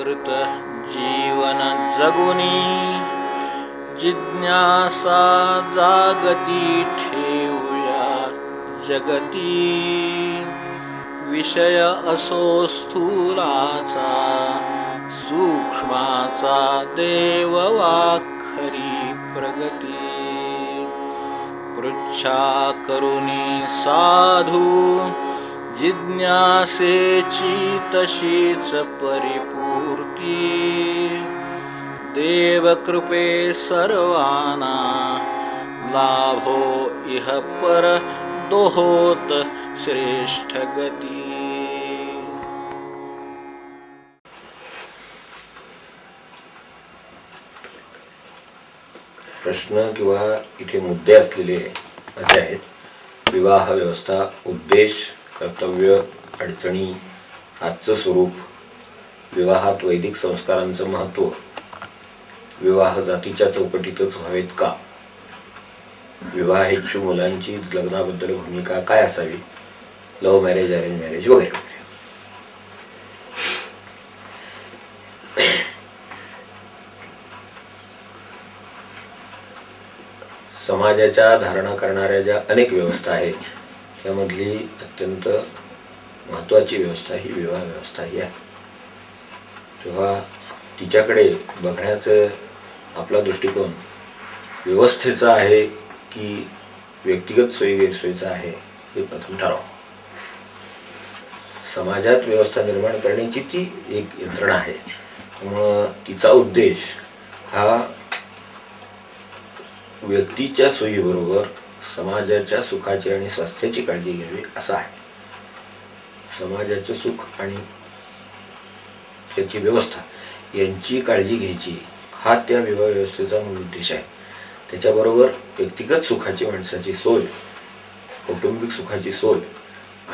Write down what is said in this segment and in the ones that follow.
जागृत जीवन जगुनी जिज्ञासा जागती ठेवूया जगती विषय असो स्थूलाचा सूक्ष्माचा देव वाखरी प्रगती पृच्छा करुनी साधू जिज्ञासेची तशीच परिपूर्ती देवकृपे सर्वांना लाभो इह पर दोहोत श्रेष्ठ गती. प्रश्न किंवा इथे मुद्दे असलेले असे आहेत: विवाह व्यवस्था, उद्देश, कर्तव्य, अडचणी, आजचं स्वरूप, विवाहात वैदिक संस्कारांचं महत्त्व, विवाह जातीच्या चौकटीतच व्हावेत का, विवाहेच्छू मुलांची लग्नाबद्दल भूमिका काय असावी, लव्ह मॅरेज, अरेंज मॅरेज वगैरे. समाजाच्या धारणा करणाऱ्या ज्या अनेक व्यवस्था आहेत त्यामधली अत्यंत महत्त्वाची व्यवस्था ही विवाह व्यवस्था ही आहे. तेव्हा तिच्याकडे बघण्याचं आपला दृष्टिकोन व्यवस्थेचा आहे की व्यक्तिगत सोयी गैरसोयीचा आहे हे प्रथम ठरवा. समाजात व्यवस्था निर्माण करण्याची ती एक यंत्रणा आहे. त्यामुळं तिचा उद्देश हा व्यक्तीच्या सोयीबरोबर समाजाच्या सुखाची आणि स्वास्थ्याची काळजी घ्यावी असा आहे. समाजाचे सुख आणि त्याची व्यवस्था यांची काळजी घ्यायची हा त्या विवाह व्यवस्थेचा मूळ उद्देश आहे. त्याच्याबरोबर व्यक्तिगत सुखाची, माणसाची सोय, कौटुंबिक सुखाची सोय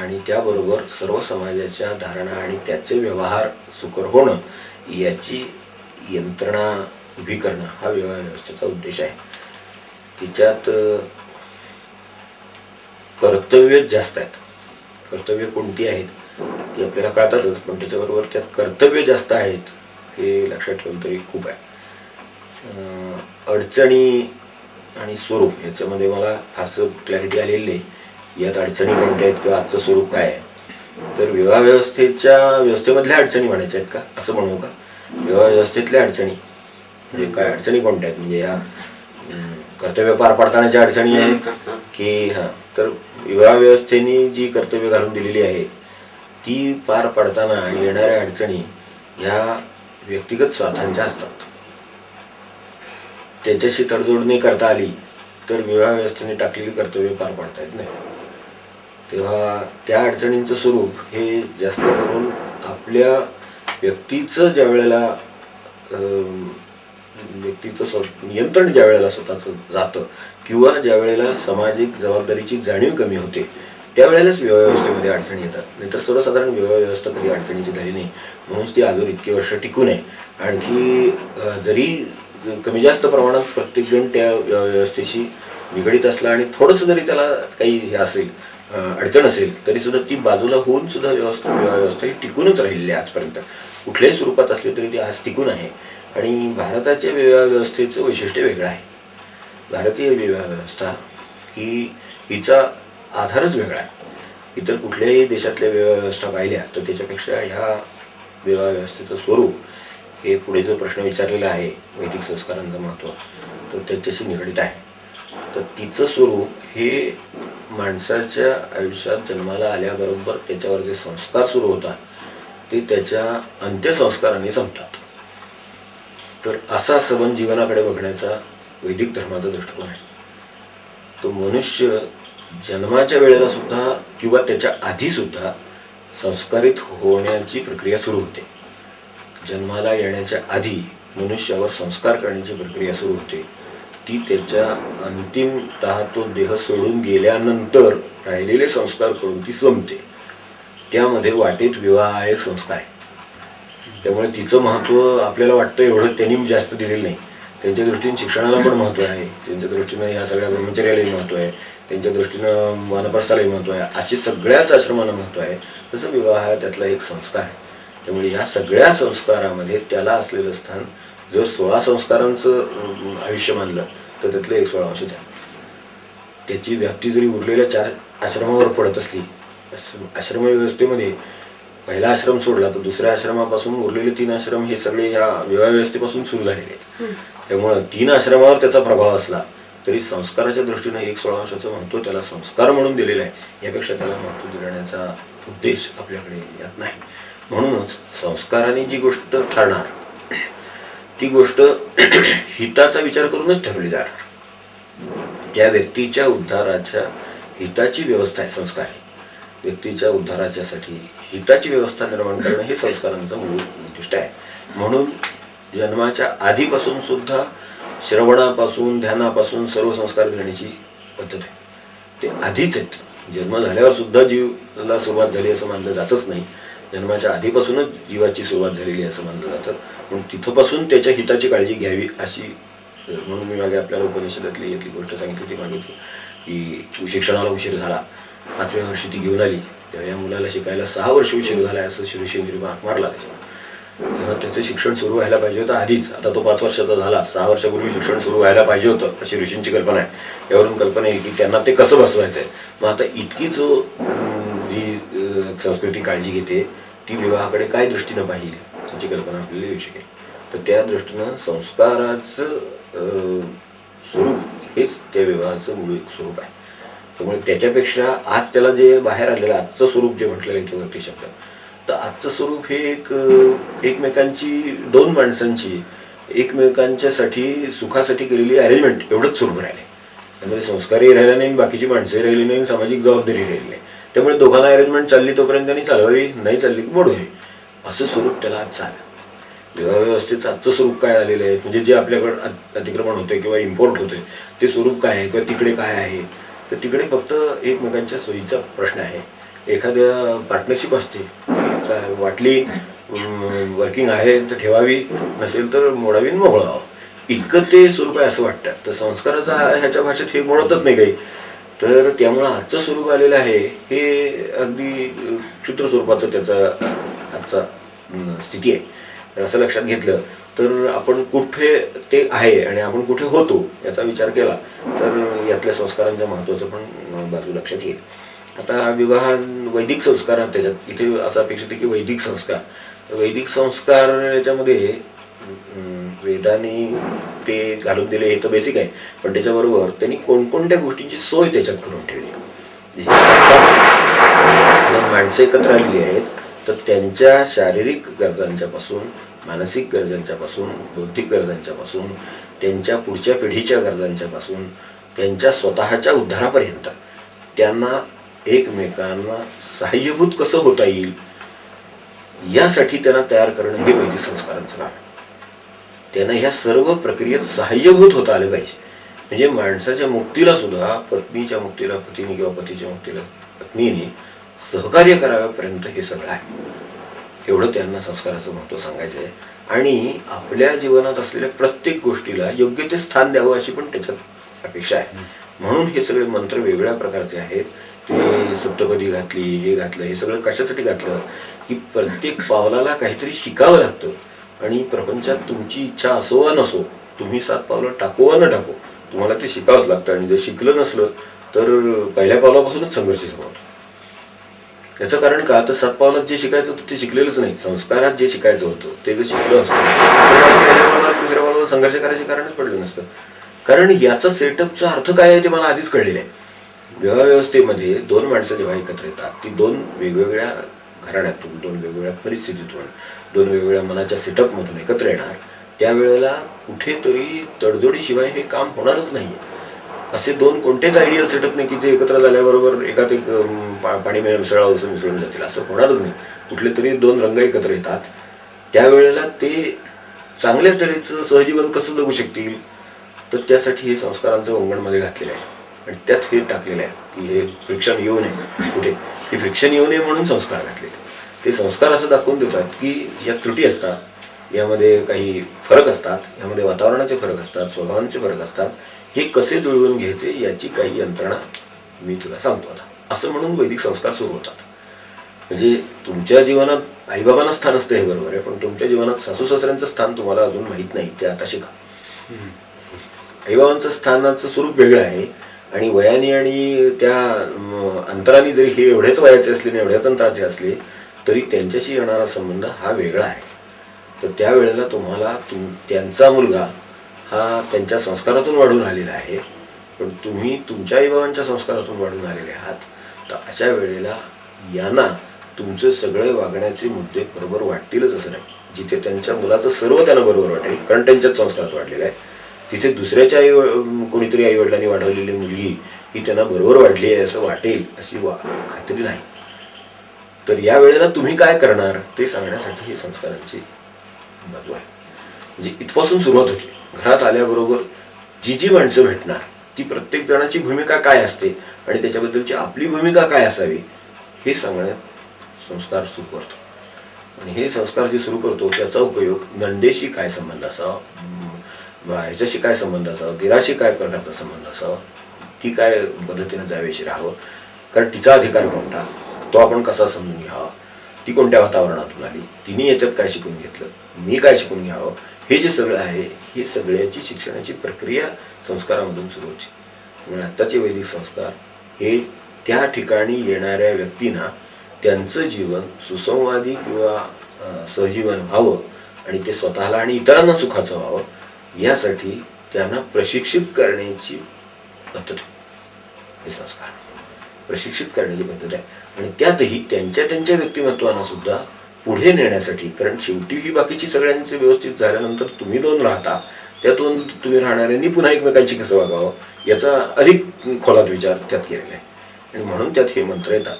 आणि त्याबरोबर सर्व समाजाच्या धारणा आणि त्याचे व्यवहार सुकर होणं याची यंत्रणा उभी करणं हा विवाह व्यवस्थेचा उद्देश आहे. तिच्यात कर्तव्य जास्त आहेत. कर्तव्य कोणती आहेत ती आपल्याला कळतातच, पण त्याच्याबरोबर त्यात कर्तव्य जास्त आहेत हे लक्षात ठेवून तरी खूप आहे. अडचणी आणि स्वरूप याच्यामध्ये मला फारसं क्लॅरिटी आलेली नाही. यात अडचणी कोणत्या आहेत किंवा आजचं स्वरूप काय आहे. तर विवाह व्यवस्थेमधल्या अडचणी म्हणायच्या आहेत का असं म्हणू का? विवाह व्यवस्थेतल्या अडचणी म्हणजे काय, अडचणी कोणत्या आहेत म्हणजे या कर्तव्य पार पाडतानाच्या अडचणी आहेत की तर विवाह व्यवस्थेने जी कर्तव्य घालून दिलेली आहे ती पार पाडताना येणाऱ्या अडचणी ह्या व्यक्तिगत स्वार्थांच्या असतात. त्याच्याशी तडजोड नाही करता आली तर विवाह व्यवस्थेने टाकलेली कर्तव्य पार पाडता येत नाही. तेव्हा त्या अडचणींचं स्वरूप हे जास्त करून आपल्या व्यक्तीचं ज्या वेळेला नियंत्रण ज्या वेळेला स्वतःचं जातं किंवा ज्या वेळेला सामाजिक जबाबदारीची जाणीव कमी होते त्यावेळेलाच विवाह व्यवस्थेमध्ये अडचणी येतात. नाहीतर सर्वसाधारण विवाह व्यवस्था कधी अडचणीची झाली नाही, म्हणूनच ती आजवर इतकी वर्ष टिकून आहे. आणखी जरी कमी जास्त प्रमाणात प्रत्येकजण त्या विवाह व्यवस्थेशी निगडीत असला आणि थोडंसं जरी त्याला काही हे असेल, अडचण असेल, तरी सुद्धा ती बाजूला होऊन सुद्धा विवाह व्यवस्था ही टिकूनच राहिलेली आहे आजपर्यंत. कुठल्याही स्वरूपात असली तरी ती आज टिकून आहे. आणि भारताच्या विवाह व्यवस्थेचं वैशिष्ट्य वेगळं आहे. भारतीय विवाह व्यवस्था हिचा आधारच वेगळा आहे. इतर कुठल्याही देशातल्या विवाह व्यवस्था पाहिल्या तर त्याच्यापेक्षा ह्या विवाह व्यवस्थेचं स्वरूप हे पुढे जो प्रश्न विचारलेला आहे वैदिक संस्कारांचं महत्त्व तर त्याच्याशी निगडीत आहे. तर तिचं स्वरूप हे माणसाच्या आयुष्यात जन्माला आल्याबरोबर त्याच्यावर जे संस्कार सुरू होतात ते त्याच्या अंत्यसंस्काराने संपतात. तर असा सबंध जीवनाकडे बघण्याचा वैदिक धर्माचा दृष्टिकोन आहे. तो मनुष्य जन्माच्या वेळेला सुद्धा किंवा त्याच्या आधी सुद्धा संस्कारित होण्याची प्रक्रिया सुरू होते. जन्माला येण्याच्या आधी मनुष्यावर संस्कार करण्याची प्रक्रिया सुरू होते. ती त्याच्या अंतिमतः तो देह सोडून गेल्यानंतर राहिलेले संस्कार करून ती संपते. त्यामध्ये वाटेत विवाह हा एक संस्कार आहे. त्यामुळे तिचं महत्त्व आपल्याला वाटतं एवढं त्यांनी जास्त दिलेलं नाही. त्यांच्या दृष्टीने शिक्षणाला पण महत्त्व आहे, त्यांच्या दृष्टीनं ह्या सगळ्या ब्रह्मचर्यालाही महत्त्व आहे, त्यांच्या दृष्टीनं वानप्रस्थालाही महत्त्व आहे, अशी सगळ्याच आश्रमांना महत्त्व आहे. तसं विवाह हा त्यातला एक संस्कार आहे. त्यामुळे या सगळ्या संस्कारामध्ये त्याला असलेलं स्थान, जर 16 संस्कारांचं आयुष्य मानलं तर त्यातलं एक 16 झालं. त्याची व्याप्ती जरी उरलेल्या 4 आश्रमावर पडत असली, आश्रम व्यवस्थेमध्ये पहिला आश्रम सोडला तर दुसऱ्या आश्रमापासून उरलेले 3 आश्रम हे सगळे या विवाह व्यवस्थेपासून सुरू झालेले आहेत. त्यामुळं 3 आश्रमावर त्याचा प्रभाव असला तरी संस्काराच्या दृष्टीने एक 16 महत्त्व त्याला संस्कार म्हणून दिलेलं आहे. यापेक्षा त्याला महत्त्व देण्याचा उद्देश आपल्याकडे यात नाही. म्हणूनच संस्काराने जी गोष्ट ठरणार ती गोष्ट हिताचा विचार करूनच ठरवली जाणार. त्या व्यक्तीच्या उद्धाराच्या हिताची व्यवस्था आहे संस्कार. व्यक्तीच्या उद्धाराच्यासाठी हिताची व्यवस्था निर्माण करणं हे संस्कारांचं मूळ उद्दिष्ट आहे. म्हणून जन्माच्या आधीपासून सुद्धा श्रवणापासून ध्यानापासून सर्व संस्कार घेण्याची पद्धत आहे. ते आधीच आहेत. जन्म झाल्यावर सुद्धा जीवाला सुरुवात झाली असं मानलं जातच नाही. जन्माच्या आधीपासूनच जीवाची सुरुवात झालेली असं मानलं जातं. म्हणून तिथपासून त्याच्या हिताची काळजी घ्यावी अशी, म्हणून मी मागे आपल्याला उपनिषदातली यातली गोष्ट सांगितली ती मागे की शिक्षणाला उशीर झाला, 5व्या वर्षी ती घेऊन आली, तेव्हा या मुलाला शिकायला 6 वर्ष उशीर झाला असं ऋषींनी मारला. तेव्हा त्याचं शिक्षण सुरू व्हायला पाहिजे होतं आधीच. आता तो 5 वर्षाचा झाला, 6 वर्षापूर्वी शिक्षण सुरू व्हायला पाहिजे होतं अशी ऋषींची कल्पना आहे. यावरून कल्पना येईल की त्यांना ते कसं बसवायचं आहे. मग आता इतकी जो जी संस्कृती काळजी घेते ती विवाहाकडे काय दृष्टीनं पाहिजे याची कल्पना आपल्याला येऊ शकेल. तर त्या दृष्टीनं संस्काराचं स्वरूप हेच त्या विवाहाचं मूळ स्वरूप आहे. त्यामुळे त्याच्यापेक्षा आज त्याला जे बाहेर आलेलं आजचं स्वरूप जे म्हटलेलं आहे ते वरती शब्द, तर आजचं स्वरूप हे एकमेकांची 2 माणसांची एकमेकांच्यासाठी सुखासाठी केलेली अरेंजमेंट एवढंच स्वरूप राहिले. त्यामध्ये संस्कारही राहिला नाही, बाकीची माणसंही राहिली नाही, सामाजिक जबाबदारी राहिली नाही. त्यामुळे दोघांना अरेंजमेंट चालली तोपर्यंत त्यांनी चालवावी, नाही चालली की मोडू नये असं स्वरूप त्याला आज चाललं. विवाह व्यवस्थेचं आजचं स्वरूप काय आलेलं आहे, म्हणजे जे आपल्याकडं अतिक्रमण होते किंवा इम्पोर्ट होते ते स्वरूप काय आहे किंवा तिकडे काय आहे, तर तिकडे फक्त एकमेकांच्या सोयीचा प्रश्न आहे. एखाद्या पार्टनरशिप असते, वाटली वर्किंग आहे तर ठेवावी, नसेल तर मोडावी मोकळावं, इतकं ते स्वरूप आहे असं वाटतं. तर संस्काराचा ह्याच्या भाषेत हे मुळतच नाही काही. तर त्यामुळं आजचं स्वरूप आलेलं आहे हे अगदी क्षुद्र स्वरूपाचं त्याचा आजचा स्थिती आहे. तर असं लक्षात घेतलं तर आपण कुठे ते आहे आणि आपण कुठे होतो याचा विचार केला तर यातल्या संस्कारांच्या महत्त्वाचं पण बाजू लक्षात येईल. आता विवाह वैदिक संस्कार त्याच्यात इथे असं अपेक्षित आहे की वैदिक संस्कार याच्यामध्ये वेदांनी ते घालून दिले हे तर बेसिक आहे, पण त्याच्याबरोबर त्यांनी कोणकोणत्या गोष्टींची सोय त्याच्यात करून ठेवली. माणसं एकत्र आलेली आहेत तर त्यांच्या शारीरिक गरजांच्या पासून, मानसिक गरजांच्या पासून, बौद्धिक गरजांच्या पासून, त्यांच्या पुढच्या पिढीच्या गरजांच्या पासून, त्यांच्या स्वतःच्या उद्धारापर्यंत त्यांना एकमेकांना सहाय्यभूत कसं होता येईल यासाठी त्यांना तयार करणं हे वैदिक संस्कारांचं काम. त्यांना ह्या सर्व प्रक्रियेत सहाय्यभूत होता आले पाहिजे. म्हणजे माणसाच्या मुक्तीला सुद्धा, पत्नीच्या मुक्तीला पतीने किंवा पतीच्या मुक्तीला पत्नीने सहकार्य कराव्यापर्यंत हे सगळं आहे. एवढं त्यांना संस्काराचं महत्त्व सांगायचं आहे. आणि आपल्या जीवनात असलेल्या प्रत्येक गोष्टीला योग्य ते स्थान द्यावं अशी पण त्याच्यात अपेक्षा आहे. म्हणून हे सगळे मंत्र वेगळ्या प्रकारचे आहेत. ते सप्तपदी घातली, हे घातलं, हे सगळं कशासाठी घातलं की प्रत्येक पावलाला काहीतरी शिकावं लागतं. आणि प्रपंचात तुमची इच्छा असो वा नसो, तुम्ही 7 पावलं टाको वा न टाको, तुम्हाला ते शिकावंच लागतं. आणि जर शिकलं नसलं तर पहिल्या पावलापासूनच संघर्ष सुरू होतो. याचं कारण का, तर 7 पावलात जे शिकायचं होतं ते शिकलेलंच नाही. संस्कारात जे शिकायचं होतं ते जर शिकलं असतं पहिल्या पावलात दुसऱ्या पावलाला संघर्ष करायचे कारणच पडलं नसतं. कारण याचा सेटअपचा अर्थ काय आहे ते मला आधीच कळलेलं आहे. विवाह व्यवस्थेमध्ये 2 माणसं जेव्हा एकत्र येतात ती 2 वेगवेगळ्या घराण्यातून, 2 वेगवेगळ्या परिस्थितीतून, 2 वेगवेगळ्या मनाच्या सेटअपमधून एकत्र येणार. त्यावेळेला कुठेतरी तडजोडीशिवाय हे काम होणारच नाही. असे 2 कोणतेच आयडियल सेटअप नाही की जे एकत्र झाल्याबरोबर एकात एक पाणी मिसळावं असं मिसळून जातील, असं होणारच नाही. कुठले तरी 2 रंग एकत्र येतात. त्यावेळेला ते चांगल्या तऱ्हेचं सहजीवन कसं जगू शकतील, तर त्यासाठी हे संस्कारांचं वंगणमध्ये घातलेलं आहे. आणि त्यात हे टाकलेलं आहे की हे फ्रिक्शन येऊ नये. कुठे हे फ्रिक्शन येऊ नये म्हणून संस्कार घातलेले. ते संस्कार असं दाखवून देतात की या त्रुटी असतात, यामध्ये काही फरक असतात, यामध्ये वातावरणाचे फरक असतात, स्वभावांचे फरक असतात. हे कसे जुळवून घ्यायचे याची काही यंत्रणा मी तुला सांगतो आता, असं म्हणून वैदिक संस्कार सुरू होतात. म्हणजे तुमच्या जीवनात आईबाबांना स्थान असतं हे बरोबर आहे, पण तुमच्या जीवनात सासू सासऱ्यांचं स्थान तुम्हाला अजून माहीत नाही, ते आता शिका. आईबाबांचं स्थानाचं स्वरूप वेगळं आहे आणि वयाने आणि त्या अंतराने जरी हे एवढ्याच वयाचे असले आणि एवढ्याच अंतराचे असले तरी त्यांच्याशी येणारा संबंध हा वेगळा आहे. तर त्यावेळेला तुम्हाला त्यांचा मुलगा हा त्यांच्या संस्कारातून वाढून आलेला आहे, पण तुम्ही तुमच्या आईबाबांच्या संस्कारातून वाढून आलेले आहात. तर अशा वेळेला यांना तुमचे सगळे वागण्याचे मुद्दे बरोबर वाटतीलच असं नाही. जिथे त्यांच्या मुलाचं सर्व त्यांना बरोबर वाटेल कारण त्यांच्याच संस्कारात वाढलेलं आहे, तिथे दुसऱ्याच्या कोणीतरी आईवडिलांनी वाढवलेली मुलगी ही त्यांना बरोबर वाढली आहे असं वाटेल अशी खात्री नाही. तर या वेळेला तुम्ही काय करणार ते सांगण्यासाठी हे संस्कारांची बाजू आहे. म्हणजे इथपासून सुरुवात होते. घरात आल्याबरोबर जी जी माणसं भेटणार ती प्रत्येक जणाची भूमिका काय असते आणि त्याच्याबद्दलची आपली भूमिका काय असावी हे सांगण्यात संस्कार सुरू करतो. आणि हे संस्कार जे सुरू करतो त्याचा उपयोग नंदेशी काय संबंध असावा, ह्याच्याशी काय संबंध असावा, दिराशी काय प्रकारचा संबंध असावा, ती काय पद्धतीनं जावेशी राहावं, कारण तिचा अधिकार कोणता तो आपण कसा समजून घ्यावा, ती कोणत्या वातावरणातून आली, तिने याच्यात काय शिकून घेतलं, मी काय शिकून घ्यावं, हे जे सगळं आहे हे सगळ्याची शिक्षणाची प्रक्रिया संस्कारामधून सुरू होती. म्हणून आत्ताचे वैदिक संस्कार हे त्या ठिकाणी येणाऱ्या व्यक्तींना त्यांचं जीवन सुसंवादी किंवा सहजीवन व्हावं आणि ते स्वतःला आणि इतरांना सुखाचं व्हावं यासाठी त्यांना प्रशिक्षित करण्याची पद्धत आहे. हे संस्कार प्रशिक्षित करण्याची पद्धत आहे आणि त्यातही त्यांच्या त्यांच्या व्यक्तिमत्वांना सुद्धा पुढे नेण्यासाठी, कारण शेवटी ही बाकीची सगळ्यांचे व्यवस्थित झाल्यानंतर तुम्ही दोन राहता, त्यातून तुम्ही राहणाऱ्यांनी पुन्हा एकमेकांची कसं वागावं याचा अधिक खोलात विचार त्यात केलेला आहे. आणि म्हणून त्यात हे मंत्र येतात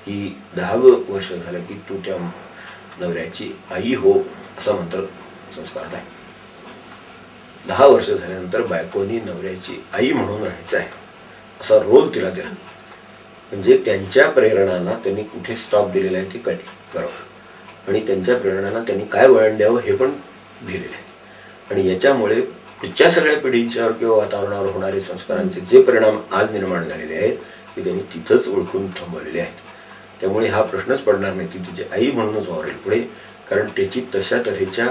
की 10 वर्ष झालं की तू त्या नवऱ्याची आई हो असा मंत्र संस्कारात आहे. 10 वर्ष झाल्यानंतर बायकोनी नवऱ्याची आई म्हणून राहायचं आहे असा रोल तिला दिला. म्हणजे त्यांच्या प्रेरणांना त्यांनी कुठे स्टॉप दिलेला आहे ते कळले बरोबर, आणि त्यांच्या प्रेरणांना त्यांनी काय वळण द्यावं हे पण दिलेलं आहे. आणि याच्यामुळे पुढच्या सगळ्या पिढींच्यावर किंवा वातावरणावर होणारे संस्कारांचे जे परिणाम आज निर्माण झालेले आहेत ते त्यांनी तिथंच ओळखून थांबवलेले आहेत. त्यामुळे हा प्रश्नच पडणार नाही ती तिची आई म्हणूनच वावरेल पुढे, कारण त्याची तशा तऱ्हेच्या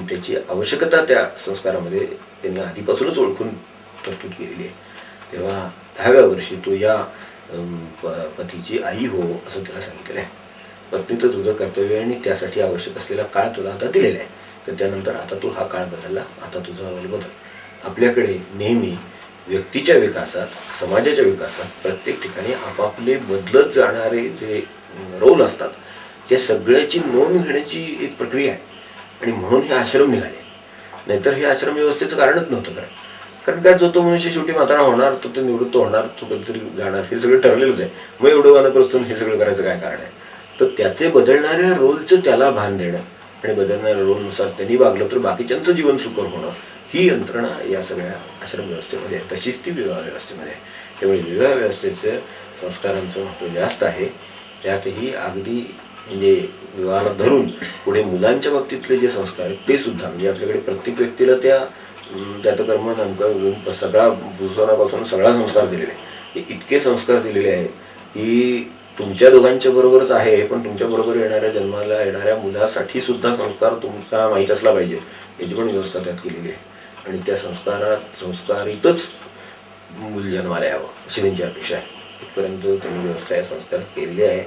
त्याची आवश्यकता त्या संस्कारामध्ये त्यांनी आधीपासूनच ओळखून तरतूद केलेली आहे. तेव्हा 10व्या वर्षी तो या पतीची आई हो असं तिला सांगितलेलं आहे. पत्नीचं तुझं कर्तव्य आणि त्यासाठी आवश्यक असलेला काळ तुला आता दिलेला आहे, तर त्यानंतर आता तू हा काळ बदलला, आता तुझा रोल बदल. आपल्याकडे नेहमी व्यक्तीच्या विकासात, समाजाच्या विकासात प्रत्येक ठिकाणी आपापले बदलत जाणारे जे रोल असतात त्या सगळ्याची नोंद घेण्याची एक प्रक्रिया आहे. आणि म्हणून हे आश्रम निघाले, नाहीतर हे आश्रम व्यवस्थेचं कारणच नव्हतं. कारण काय, जो तो मनुष्य शेवटी म्हातारा होणार, तो निवृत्त होणार, तो कधीतरी जाणार, हे सगळं ठरलेलंच आहे. मग एवढं वानप्रस्थून हे सगळं करायचं काय कारण आहे? तर त्याचे बदलणाऱ्या रोलचं त्याला भान देणं आणि बदलणाऱ्या रोलनुसार त्यांनी वागलं तर बाकीच्यांचं जीवन सुकर होणं, ही यंत्रणा या सगळ्या आश्रम व्यवस्थेमध्ये आहे. तशीच ती विवाह व्यवस्थेमध्ये आहे. त्यामुळे विवाह व्यवस्थेचं संस्कारांचं महत्त्व जास्त आहे. त्यातही अगदी म्हणजे विवाहाला धरून पुढे मुलांच्या बाबतीतले जे संस्कार आहेत ते सुद्धा, म्हणजे आपल्याकडे प्रत्येक व्यक्तीला त्याचं कर्म नेमकं सगळा भूषणापासून सगळा संस्कार दिलेला आहे. हे इतके संस्कार दिलेले आहेत की तुमच्या दोघांच्या बरोबरच आहे, पण तुमच्या बरोबर येणाऱ्या जन्माला येणाऱ्या मुलासाठी सुद्धा संस्कार तुमचा माहीत असला पाहिजे याची पण व्यवस्था त्यात केलेली आहे. आणि त्या संस्कारितच मूल जन्माला यावं अशी त्यांची अपेक्षा आहे. इथपर्यंत त्यांनी व्यवस्था या संस्कार केलेली आहे.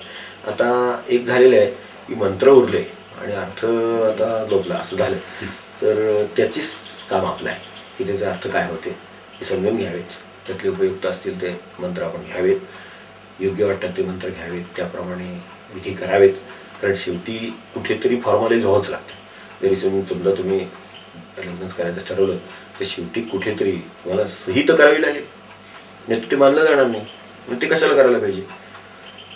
आता एक झालेलं आहे की मंत्र उरले आणि अर्थ आता लोपला असं झालं, तर त्याचीच काम आपलं आहे की त्याचे अर्थ काय होते हे समजून घ्यावेत, त्यातले उपयुक्त असतील ते मंत्र आपण घ्यावेत, योग्य वाटतात ते मंत्र घ्यावेत, त्याप्रमाणे विधी करावेत. कारण शेवटी कुठेतरी फॉर्मलाइज व्हावंच लागतं. जरी समजा तुम्ही लग्नच करायचं ठरवलं तर शेवटी कुठेतरी तुम्हाला सही तर करावी लागेल, नाही तर ते मानलं जाणार नाही. मग ते कशाला करायला पाहिजे?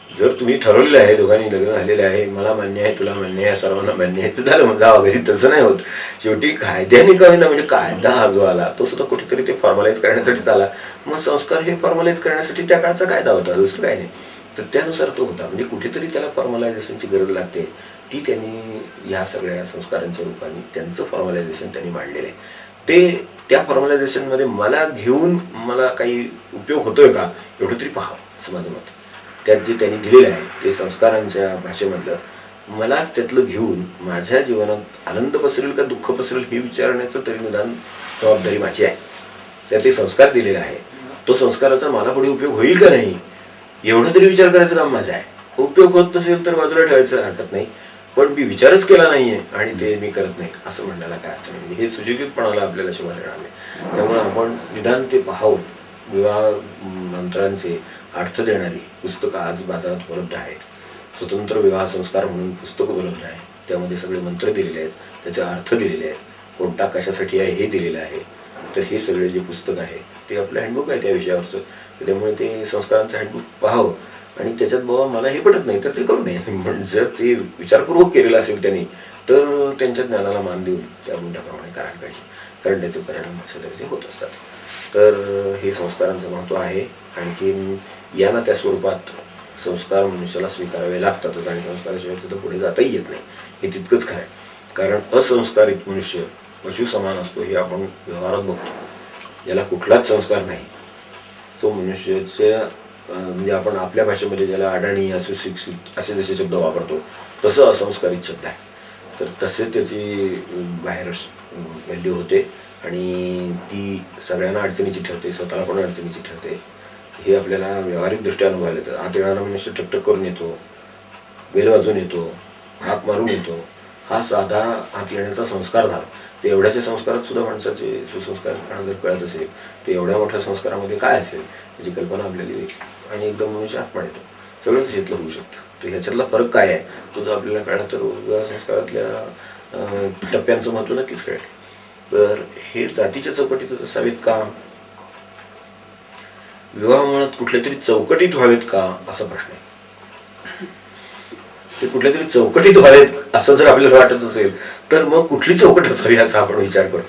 जर तुम्ही ठरवलेलं आहे, दोघांनी लग्न झालेलं आहे, मला मान्य आहे, तुला मान्य आहे, सर्वांना मान्य आहे, तर झालं मग जावा घरी. तसं नाही होत. शेवटी कायद्याने काय ना, म्हणजे कायदा हा जो आला तो सुद्धा कुठेतरी ते फॉर्मलाइज करण्यासाठीच आला. मग संस्कार हे फॉर्मलाइज करण्यासाठी त्या काळचा कायदा होता, दुसरं काय नाही. तर त्यानुसार तो होता. म्हणजे कुठेतरी त्याला फॉर्मलायझेशनची गरज लागते, ती त्यांनी ह्या सगळ्या संस्कारांच्या रूपाने त्यांचं फॉर्मलायझेशन त्यांनी मांडलेलं आहे. ते त्या फॉर्मलायझेशनमध्ये मला घेऊन मला काही उपयोग होतोय का एवढं तरी पाहावं असं माझं मत. त्यात जे त्यांनी दिलेलं आहे ते संस्कारांच्या भाषेमधलं मला त्यातलं घेऊन माझ्या जीवनात आनंद पसरेल का दुःख पसरेल हे विचारण्याचं तरी निदान जबाबदारी माझी आहे. त्यात एक संस्कार दिलेला आहे, तो संस्काराचा मला पुढे उपयोग होईल का नाही एवढं तरी विचार करायचं काम माझं आहे. उपयोग होत नसेल तर बाजूला ठेवायचं हरकत नाही, पण मी विचारच केला नाहीये आणि ते मी करत नाही असं म्हणायला काय अर्थ नाही. हे सुशिक्षितपणाला आपल्याला शिवाय देणार नाही. त्यामुळे आपण निदान ते पाहावं. विवाह मंत्रांचे अर्थ देणारी पुस्तकं आज बाजारात उपलब्ध आहेत. स्वतंत्र विवाह संस्कार म्हणून पुस्तक उपलब्ध आहे. त्यामध्ये सगळे मंत्र दिलेले आहेत, त्याचे अर्थ दिलेले आहेत, कोणता कशासाठी आहे हे दिलेलं आहे. तर हे सगळे जे पुस्तक आहे ते आपलं हँडबुक आहे त्या विषयावरचं. त्यामुळे ते संस्कारांचं हँडबुक पाहावं आणि त्याच्यात बाबा मला हे पडत नाही तर ते करू नये. पण जर ते विचारपूर्वक केलेलं असेल त्यांनी तर त्यांच्या ज्ञानाला मान देऊन त्या गुंडाप्रमाणे करायला पाहिजे, कारण त्याचे परिणाम अशा तऱ्हेचे होत असतात. तर हे संस्कारांचं महत्त्व आहे. आणखी या ना त्या स्वरूपात संस्कार मनुष्याला स्वीकारावे लागतातच आणि संस्काराशिवाय तिथं पुढे जाताही येत नाही, हे तितकंच खरं आहे. कारण असंस्कारित मनुष्य पशु समान असतो हे आपण व्यवहारात बघतो. ज्याला कुठलाच संस्कार नाही तो मनुष्याच्या म्हणजे आपण आपल्या भाषेमध्ये ज्याला अडाणी असुशिक्षित असे जसे शब्द वापरतो तसं असंस्कारित शब्द आहे. तर तसे त्याची बाहेर व्हॅल्यू होते आणि ती सगळ्यांना अडचणीची ठरते, स्वतःला पण अडचणीची ठरते. हे आपल्याला व्यावहारिकदृष्ट्या अनुभवायला येतं. आत येणारा मनुष्य टकटक करून येतो, बेल वाजून येतो, हाक मारून येतो. हा साधा आत येण्याचा संस्कार झाला. ते एवढ्याच्या संस्कारात सुद्धा माणसाचे सुसंस्कारपणा जर कळत असेल तर एवढ्या मोठ्या संस्कारामध्ये काय असेल याची कल्पना आपल्याला येईल आणि एकदम मनुष्य आत्मा येतो. सगळंच घेतलं होऊ शकतं. तर ह्याच्यातला फरक काय आहे तो जर आपल्याला कळला तर विवाह संस्कारातल्या टप्प्यांचं महत्त्व नक्कीच कळेल. तर हे जातीच्या चौकटीतच असावेत का, विवाह मुळात कुठल्या तरी चौकटीत व्हावेत का असा प्रश्न आहे. ते कुठल्या तरी चौकटीत व्हावेत असं जर आपल्याला वाटत असेल तर मग कुठली चौकट असावी याचा आपण विचार करू.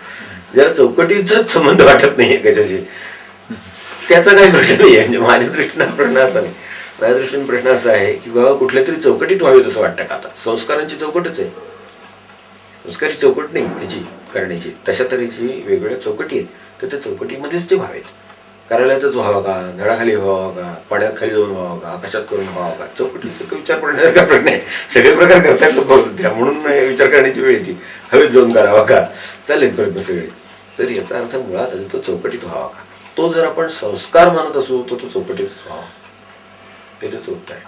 ज्याला चौकटीचाच संबंध वाटत नाहीये कशाशी त्याचा काही प्रश्न नाही आहे. म्हणजे माझ्या दृष्टीने प्रश्न असा नाही. माझ्या दृष्टीने प्रश्न असा आहे की बाबा कुठल्या तरी चौकटीत व्हावेत असं वाटतं का. आता संस्कारांची चौकटच आहे, संस्कारी चौकट नाही त्याची करण्याची. तशा तऱ्हेची वेगवेगळ्या चौकटी आहेत तर त्या चौकटीमध्येच ते व्हावेत. कार्यालयातच व्हावं का, झाडाखाली व्हावं का, पाण्यात खाली जाऊन व्हावं का, आकाशात करून व्हावं का, चौकटीचा विचार करण्यासारखा प्रश्न आहे. सगळे प्रकार करता येतो त्या म्हणून विचार करण्याची वेळ येते. हवेत जाऊन करावा का, चालेल प्रयत्न सगळे. तर याचा अर्थ मुळात तो चौकटीत व्हावा का. तो जर आपण संस्कार मानत असू तर तो चौकटीत व्हावा हे त्याचं उत्तर आहे.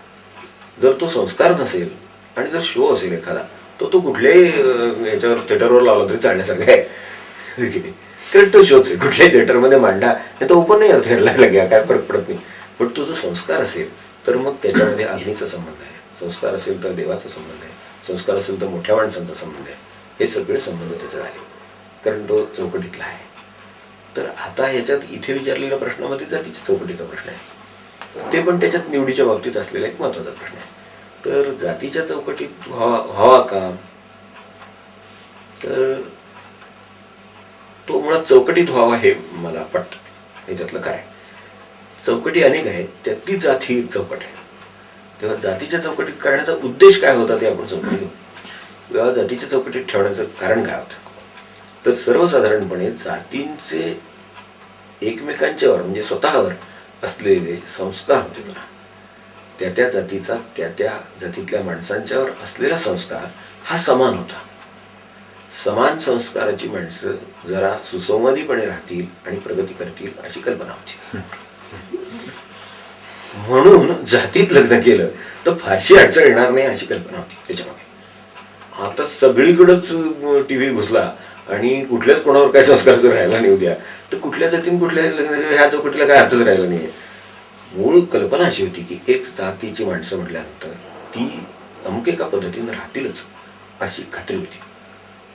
जर तो संस्कार नसेल आणि जर शो असेल एखादा तो कुठल्याही याच्यावर थिएटरवर लावला तरी चालण्यासारखं आहे. कारण तो शोच आहे, कुठल्याही थिएटरमध्ये मांडा नाही तो ओपन नाही अर्थ घ्यायला घ्या काय फरक पडत नाही. पण तो जो संस्कार असेल तर मग त्याच्यामध्ये अग्नीचा संबंध आहे, संस्कार असेल तर देवाचा संबंध आहे, संस्कार असेल तर मोठ्या माणसांचा संबंध आहे. हे सगळे संबंध त्याचे आहे कारण तो चौकटीतला आहे. तर आता ह्याच्यात इथे विचारलेल्या प्रश्नामध्ये जातीच्या चौकटीचा प्रश्न आहे, ते पण त्याच्यात निवडीच्या बाबतीत असलेला एक महत्त्वाचा प्रश्न आहे. तर जातीच्या चौकटीत व्हावा का, तर तो मुळात चौकटीत व्हावा हे मला पटतं. हे त्यातलं काय चौकटी अनेक आहेत त्यातली जात ही चौकट आहे. तेव्हा जातीच्या चौकटीत करण्याचा उद्देश काय होता ते आपण समजून घेऊ. किंवा जातीच्या चौकटीत ठेवण्याचं कारण काय होतं तर सर्वसाधारणपणे जातींचे एकमेकांच्यावर म्हणजे स्वतःवर असलेले संस्कार होते बघा. त्या जातीचा त्या जातीतल्या माणसांच्यावर असलेला संस्कार हा समान होता. समान संस्काराची माणसं जरा सुसंवादीपणे राहतील आणि प्रगती करतील अशी कल्पना होती. म्हणून जातीत लग्न केलं तर फारशी अडचण येणार नाही अशी कल्पना होती त्याच्यामध्ये. आता सगळीकडेच टीव्ही घुसला आणि कुठल्याच कोणावर काय संस्कार जर राहिला नाही उद्या तर कुठल्या जातीने कुठल्या लग्न ह्या चौकटीला काय अर्थच राहिला नाही. मूळ कल्पना अशी होती की एक जातीची माणसं म्हटल्यानंतर ती अमुक एका पद्धतीने राहतीलच अशी खात्री होती.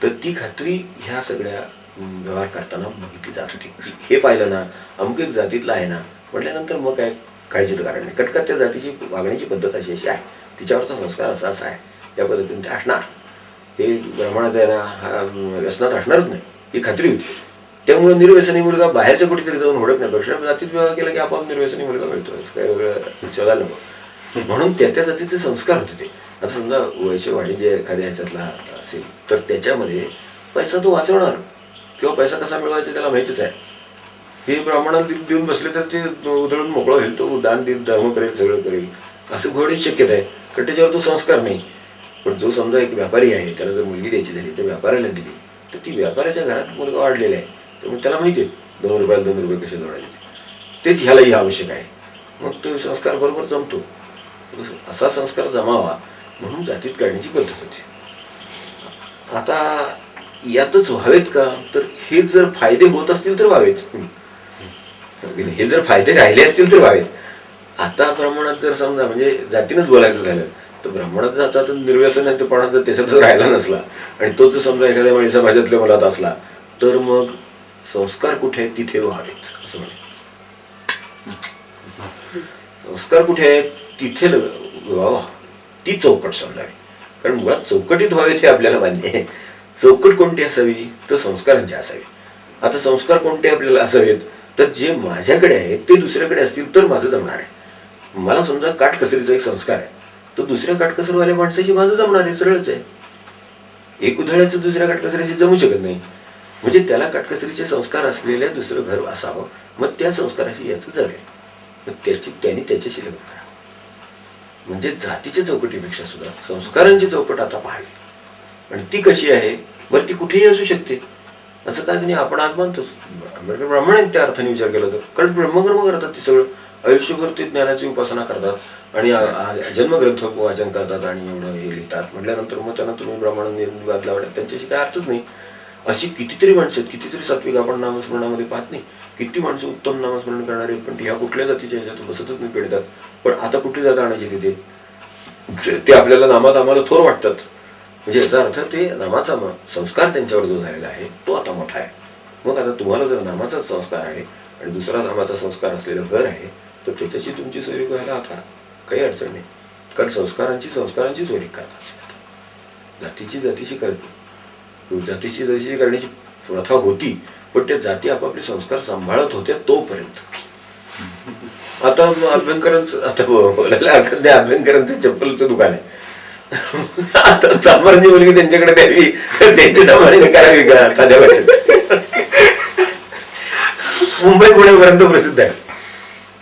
तर ती खात्री ह्या सगळ्या व्यवहार करताना बघितली जात होती. हे पाहिलं ना अमुक एक जातीतला आहे ना म्हटल्यानंतर मग काय काळजीचं कारण नाही. कटकट त्या जातीची वागण्याची पद्धत अशी अशी आहे, तिच्यावरचा संस्कार असा असा आहे, या पद्धतीने ते असणार. हे ब्राह्मणात आहे ना हा व्यसनात असणारच नाही ही खात्री होती. त्यामुळे निर्व्यसनी मुलगा बाहेरच्या कुठेतरी जाऊन होडकण्यापेक्षा जातीत विवाह केला की आपोआप निर्व्यसनी मुलगा मिळतो, काय वेगळं शोधायला नको. म्हणून त्या जातीचे संस्कार होते ते. आता समजा वैश्य वाणिज्य एखाद्या ह्याच्यातला असेल तर त्याच्यामध्ये पैसा तो वाचवणार किंवा पैसा कसा मिळवायचा त्याला माहितीच आहे. हे ब्राह्मणाला देऊन बसले तर ते उधळून मोकळा होईल, तो दान देईल, धर्म करेल, सगळं करेल असं घोडीच शक्यता आहे. कारण त्याच्यावर तो संस्कार नाही. पण जो समजा एक व्यापारी आहे, त्याला जर मुलगी द्यायची झाली तर व्यापाऱ्याला दिली, तर ती व्यापाऱ्याच्या घरात मुलगा वाढलेला आहे, त्यामुळे त्याला माहिती आहे 2 रुपयाला 2 रुपये कसे जोडायचे. तेच ह्यालाही आवश्यक आहे. मग तो संस्कार बरोबर जमतो. असा संस्कार जमावा म्हणून जातीत काढण्याची पद्धत होती. आता यातच व्हावेत का, तर हे जर फायदे होत असतील तर व्हावेत, हे जर फायदे राहिले असतील तर व्हावेत. आता ब्राह्मणात जर समजा म्हणजे जातीनंच बोलायचं झालं तर ब्राह्मणात आता निर्व्यसन आहे, पण जर त्याच्यात जर राहिला नसला आणि तोच समजा एखाद्या माणसा भाज्यातल्या मुलात असला तर मग संस्कार कुठे आहेत तिथे व्हावेत असं म्हणे. संस्कार कुठे आहेत तिथे व्हावा, ती चौकट समजावी. कारण मुळात चौकटीत व्हावेत हे आपल्याला मान्य आहे. चौकट कोणती असावी तर संस्कारांची असावी. आता संस्कार कोणते आपल्याला असावेत तर जे माझ्याकडे आहेत ते दुसऱ्याकडे असतील तर माझं जमणार आहे. मला समजा काटकसरीचा एक संस्कार आहे, तर दुसऱ्या काटकसरवाल्या माणसाशी माझं जमणार आहे, सरळच आहे. एक उधळ्याचं दुसऱ्या काटकसरीशी जमू शकत नाही. म्हणजे त्याला काटकसरीचे संस्कार असलेल्या दुसरं घर असावं, मग त्या संस्काराशी याचं जमेल, मग त्यांनी त्याच्याशी लग्न करा. म्हणजे जातीच्या चौकटीपेक्षा सुद्धा संस्कारांची चौकट आता पाहावी. आणि ती कशी आहे, बरं ती कुठेही असू शकते असं काय नाही. आपण आज मानतोच आंबेडकर ब्राह्मण आहेत त्या अर्थाने विचार केला तर, कारण ब्रह्मकर्म करतात, ते सगळं आयुष्यभर ते ज्ञानाची उपासना करतात आणि जन्मग्रंथ वाचन करतात आणि एवढं हे लिहितात म्हटल्यानंतर मग त्यांना तुम्ही ब्राह्मण निर्वाद लावण्यात त्यांच्याशी काय अर्थच नाही. अशी कितीतरी माणसं आहेत, कितीतरी सात्विक आपण नामस्मरणामध्ये पाहत नाही. किती माणसं उत्तम नामस्मरण करणारे, पण ह्या कुठल्या जातीच्या ह्याच्यात बसतच नाही, पेडतात. पण आता कुठे जात आणायची तिथे ते आपल्याला नामात आम्हाला थोर वाटतात. म्हणजे याचा अर्थ ते नामाचा संस्कार त्यांच्यावर जो झालेला आहे तो आता मोठा आहे. मग आता तुम्हाला जर नामाचाच संस्कार आहे आणि दुसरा नामाचा संस्कार असलेलं घर आहे तर त्याच्याशी तुमची सोयरी व्हायला आता काही अडचण नाही. कारण संस्कारांची चोरी करतात. जातीची करत नाही. जातीची करण्याची प्रथा होती, पण त्या जाती आपापले संस्कार सांभाळत होत्या तोपर्यंत. आता अभ्यंकरांचं आता बोलायला हरकत नाही, अभ्यंकरांचं चप्पलचं दुकान आहे. आता चांभारांची मुलगी त्यांच्याकडे द्यावी, त्यांच्या चांभारीने करावी का साध्या भाषेत. मुंबई पुण्यापर्यंत प्रसिद्ध आहे.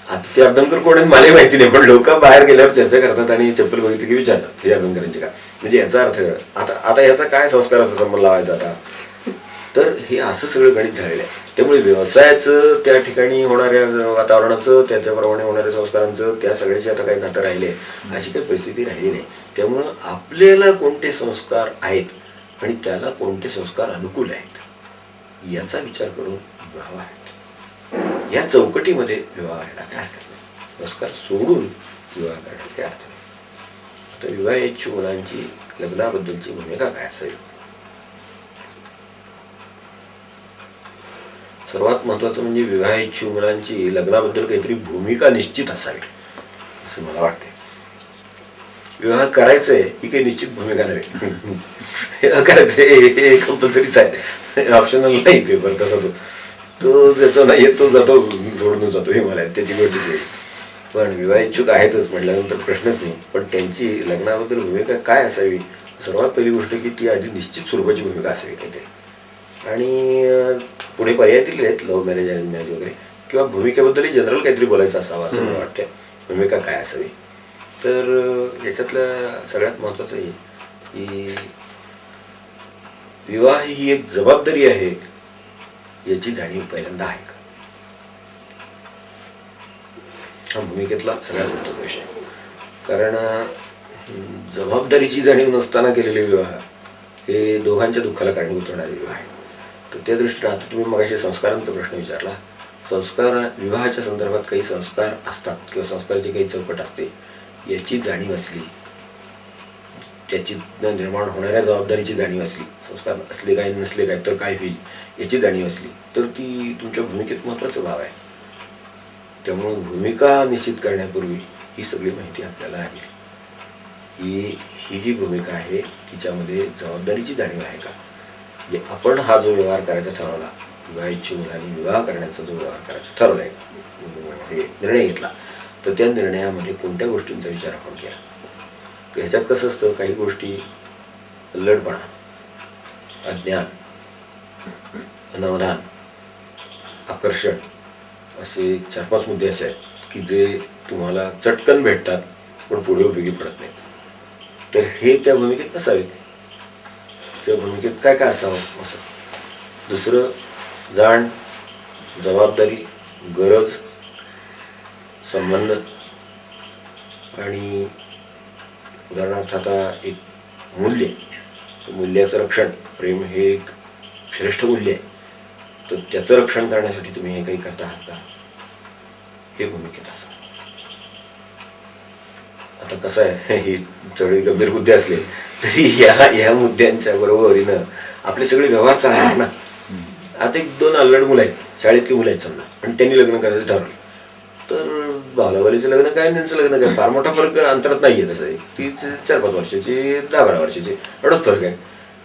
आता ते अभ्यंकर कोण आहेत मला माहिती नाही, पण लोक बाहेर गेल्यावर चर्चा करतात आणि चप्पल बघितली की विचारतात हे अभ्यंकरांचे का. म्हणजे याचा अर्थ आता याचा काय संस्काराचा संबंध लावायचा आता, तर हे असं सगळं गणित झालेलं आहे. त्यामुळे व्यवसायाचं त्या ठिकाणी होणाऱ्या वातावरणाचं, त्याच्याप्रमाणे होणाऱ्या संस्कारांचं, त्या सगळ्याची आता काही नातं राहिले अशी काही परिस्थिती राहिली नाही. त्यामुळं आपल्याला कोणते संस्कार आहेत आणि त्याला कोणते संस्कार अनुकूल आहेत याचा विचार करून विवाह आहेत. या चौकटीमध्ये विवाह व्हायला काय हरकत नाही. संस्कार सोडून विवाह करण्यात काय अर्थ नाही. तर विवाह इच्छुक मुलांची लग्नाबद्दलची भूमिका काय असेल. सर्वात महत्वाचं म्हणजे विवाह इच्छुक मुलांची लग्नाबद्दल काहीतरी भूमिका निश्चित असावी असं मला वाटते. विवाह करायचंय ही काही निश्चित भूमिका नव्हे. करायचंय हे कंपल्सरीच आहे, ऑप्शनल नाही पेपर तसा तो ज्याचा नाही येत तो जातो, सोडून जातो, हे मला त्याची गोष्टीच आहे. पण विवाह इच्छुक आहेतच म्हटल्यानंतर प्रश्नच नाही. पण त्यांची लग्नाबद्दल भूमिका काय असावी, सर्वात पहिली गोष्ट की ती आधी निश्चित स्वरूपाची भूमिका असावी काहीतरी. आणि पुढे पर्याय दिलेले आहेत, लव्ह मॅरेज, अरेंज मॅरेज वगैरे, किंवा भूमिकेबद्दलही जनरल काहीतरी बोलायचं असावं असं मला वाटतं. भूमिका काय असावी, तर याच्यातलं सगळ्यात महत्त्वाचं आहे की विवाह ही एक जबाबदारी आहे याची जाणीव पहिल्यांदा आहे का, हा भूमिकेतला सगळ्यात महत्त्वाचा विषय. कारण जबाबदारीची जाणीव नसताना केलेले विवाह हे दोघांच्या दुःखाला कारणीभूत होणारे विवाह आहे. तर त्या दृष्टीने आता तुम्ही मगाशी संस्कारांचा प्रश्न विचारला. संस्कार विवाहाच्या संदर्भात काही संस्कार असतात किंवा संस्काराची काही चौकट असते याची जाणीव असली, त्याची निर्माण होणाऱ्या जबाबदारीची जाणीव असली, संस्कार असले काय नसले काय तर काय होईल याची जाणीव असली तर ती तुमच्या भूमिकेत महत्त्वाचं भाव आहे. त्यामुळं भूमिका निश्चित करण्यापूर्वी ही सगळी माहिती आपल्याला आहे की ही जी भूमिका आहे तिच्यामध्ये जबाबदारीची जाणीव आहे का. म्हणजे आपण हा जो व्यवहार करायचा ठरवला, विवाह इच्छुक मुलांनी विवाह करण्याचा जो व्यवहार करायचा ठरवला आहे, निर्णय घेतला, तर त्या निर्णयामध्ये कोणत्या गोष्टींचा विचार आपण केला. ह्याच्यात कसं असतं, काही गोष्टी अल्लडपणा, अज्ञान, अनावधान, आकर्षण असे 4-5 मुद्दे असे आहेत की जे तुम्हाला चटकन भेटतात पण पुढे उपयोगी पडत नाही. तर हे त्या भूमिकेत नसावे. त्या भूमिकेत काय काय असावं असं. दुसरं, जाण, जबाबदारी, गरज, संबंध आणि उदाहरणार्थ आता एक मूल्य, मूल्याचं रक्षण. प्रेम हे एक श्रेष्ठ मूल्य आहे, तर त्याचं रक्षण करण्यासाठी तुम्ही हे काही करता आहात का, हे भूमिकेत असं. आता कसं आहे, हे सगळे गंभीर मुद्दे असले तरी ह्या मुद्द्यांच्या बरोबरीनं आपले सगळे व्यवहार चालणार ना. आता एक 2 अल्लड मुलं आहेत, शाळेतली मुलं आहेत समजा, आणि त्यांनी लग्न करायचं ठरवलं, तर बालाबालीचं लग्न काय, त्यांचं लग्न काय, फार मोठा फरक अंतरात नाही आहे. तसं आहे, ती 4-5 वर्षाची, 10-12 वर्षाची, एवढाच फरक आहे.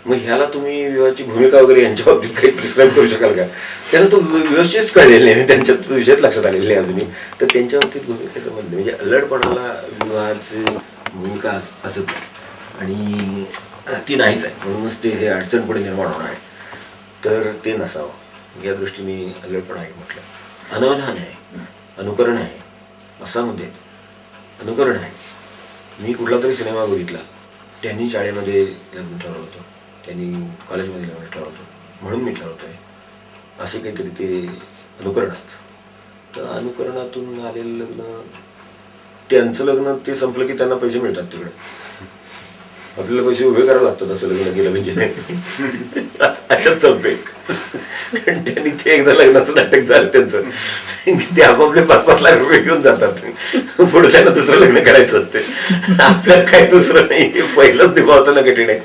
मग ह्याला तुम्ही विवाहाची भूमिका वगैरे यांच्या बाबतीत काही प्रिस्क्राईब करू शकाल का? त्यांना तो व्यवस्थित कळलेला नाही, त्यांच्या तो विषयात लक्षात आलेले नाही अजूनही. तर त्यांच्या बाबतीत भूमिका संबंध म्हणजे अल्लडपणाला विवाहाची भूमिका असत नाही, आणि ती नाहीच आहे. म्हणूनच ते हे अडचण पुढे निर्माण होणार आहे. तर ते नसावं, या दृष्टीने अल्लडपणा आहे म्हटलं. अनवधान आहे, अनुकरण आहे, असा मुद्दे. अनुकरण आहे, मी कुठला तरी सिनेमा बघितला, त्यांनी शाळेमध्ये लग्न ठरवलं होतं, त्यांनी कॉलेजमध्ये लग्न ठरवलं होतं, म्हणून मी ठरवतो आहे, असे काहीतरी ते अनुकरण असतं. तर अनुकरणातून आलेलं लग्न, त्यांचं लग्न ते संपलं की त्यांना पैसे मिळतात तिकडे, आपल्याला पैसे उभे करावं लागतात असं लग्न केलं म्हणजे. अच्छा संपे. त्यांनी ते एकदा लग्नाचं नाटक झालं त्यांचं, ते आपापले 5-5 लाख रुपये घेऊन जातात, पुढे त्यांना दुसरं लग्न करायचं असते. आपल्याला काही दुसरं नाही, हे पहिलंच निभावताना कठीण आहे.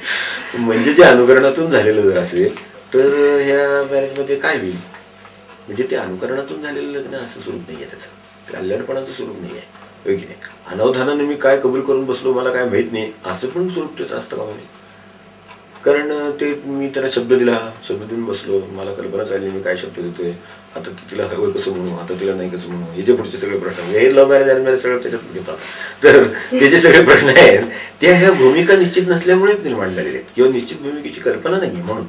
म्हणजे जे अनुकरणातून झालेलं जर असेल तर ह्या मॅरेजमध्ये काय होईल, म्हणजे ते अनुकरणातून झालेलं लग्न असं स्वरूप नाही आहे त्याचं, ते अल्लडपणाचं स्वरूप नाही आहे. की नाही, अनवधानाने मी काय कबूल करून बसलो मला काय माहीत नाही, असं पण स्वरूप त्याचं असतं का म्हणजे. कारण ते मी त्याला शब्द दिला, शब्द देऊन बसलो, मला कल्पना चालली मी काय शब्द देतोय, आता तिला हवं कसं म्हणू, आता तिला नाही कसं म्हणू, हे जे पुढचे सगळे प्रश्न, हे लव्ह मॅरेज आणि मॅरेज सगळं त्याच्यातच घेतात. तर ते जे सगळे प्रश्न आहेत त्या ह्या भूमिका निश्चित नसल्यामुळेच निर्माण झालेले आहेत, किंवा निश्चित भूमिकेची कल्पना नाही आहे. म्हणून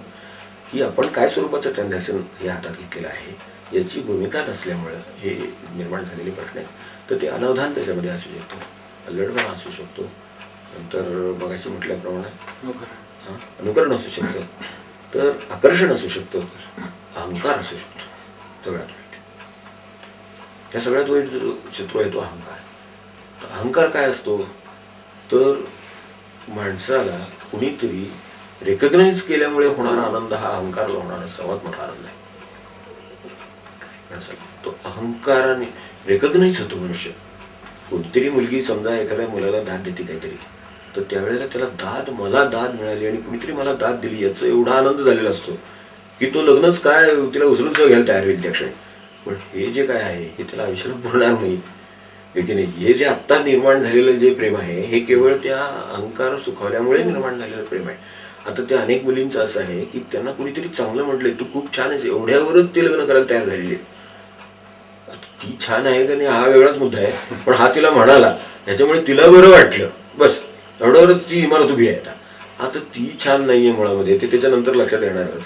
की आपण काय स्वरूपाचं ट्रान्झॅक्शन हे हातात घेतलेलं आहे याची भूमिका नसल्यामुळं हे निर्माण झालेले प्रश्न आहेत. तर ते अनवधान त्याच्यामध्ये असू शकतो, अल्लडपणा असू शकतो, नंतर मगाशी म्हटल्याप्रमाणे अनुकरण असू शकतं, तर आकर्षण असू शकतं, अहंकार असू शकतो. सगळ्यात वाईट, त्या सगळ्यात वाईट शत्रू आहे तो अहंकार. अहंकार काय असतो, तर माणसाला कुणीतरी रेकग्नाइज केल्यामुळे होणारा आनंद हा अहंकाराला होणारा सर्वात मोठा आनंद आहे. तो अहंकाराने रेकग्नाइज होतो मनुष्य. कोणतरी मुलगी समजा एखाद्या मुलाला दाद देते काहीतरी, तर त्यावेळेला त्याला मला दाद मिळाली आणि कुणीतरी मला दाद दिली याचा एवढा आनंद झालेला असतो की तो लग्नच काय तिला उचलून घ्यायला तयार होईल त्या क्षणी. पण हे जे काय आहे हे त्याला आयुष्याला पुरणार नाही, की नाही. हे जे आत्ता निर्माण झालेलं जे प्रेम आहे हे केवळ त्या अहंकार सुखावल्यामुळे निर्माण झालेलं प्रेम आहे. आता त्या अनेक मुलींचं असं आहे की त्यांना कुणीतरी चांगलं म्हटलंय, तू खूप छान आहे, एवढ्यावरच ते लग्न करायला तयार झालेली आहे. ती छान आहे का नाही हा वेगळाच मुद्दा आहे, पण हा तिला म्हणाला त्याच्यामुळे तिला बरं वाटलं, बस एवढ्यावरच ती इमारत उभी आहे. आता ती छान नाहीये मुळामध्ये, ते त्याच्यानंतर लक्षात येणारच.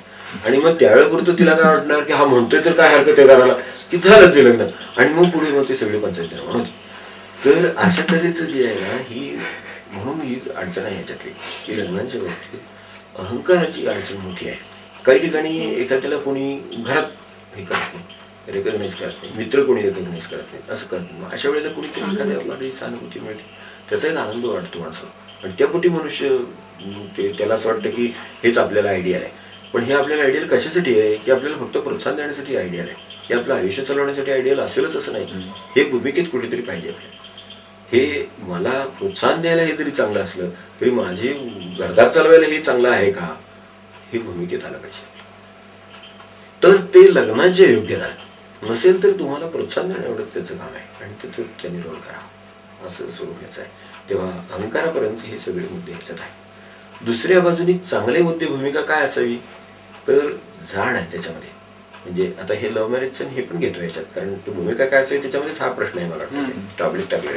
आणि मग त्यावेळेपुरतं तिला काय वाटणार की हा म्हणतोय तर काय हरकत आहे करायला, की झालं ते लग्न, आणि मग पुढे मग ते सगळी पंचायत निर्माण होती. तर अशा तऱ्हेचं जे आहे ना, ही म्हणून ही अडचण आहे ह्याच्यातली की लग्नांच्या बाबतीत अहंकाराची अडचण मोठी आहे. काही ठिकाणी एखाद्याला कोणी घरात हे करत नाही, रेकग्नाइज करत नाही, मित्र कोणी रेकग्नाइज करत नाही, असं करत नाही. अशा वेळेला कोणीतरी एखाद्या सहानुभूती मिळते, त्याचा एक आनंद वाटतो माणसाला. आणि त्यापोटी मनुष्य त्याला असं वाटतं की हेच आपल्याला आयडियल आहे. पण हे आपल्याला आयडियल कशासाठी आहे, की आपल्याला फक्त प्रोत्साहन देण्यासाठी आयडियल आहे, हे आपलं आयुष्य चालवण्यासाठी आयडियल असेलच असं नाही. हे भूमिकेत कुठेतरी पाहिजे आपल्याला. हे मला प्रोत्साहन द्यायला हे जरी चांगलं असलं तरी माझे घरदार चालवायला हे चांगलं आहे का, हे भूमिकेत आलं पाहिजे. तर ते लग्नाचे योग्य झालं नसेल तर तुम्हाला प्रोत्साहन देणं एवढं त्याचं काम आहे, आणि ते त्यांनी रोल करा असं स्वरूप याचं आहे. तेव्हा अहंकारापर्यंत हे सगळे मुद्दे ह्याच्यात आहे. दुसऱ्या बाजूनी चांगले मुद्दे भूमिका काय असावी, तर जाण आहे त्याच्यामध्ये. म्हणजे आता हे लव्ह मॅरेजचं हे पण घेतो याच्यात, कारण ती भूमिका काय असावी त्याच्यामध्येच हा प्रश्न आहे मला वाटतं टाकले.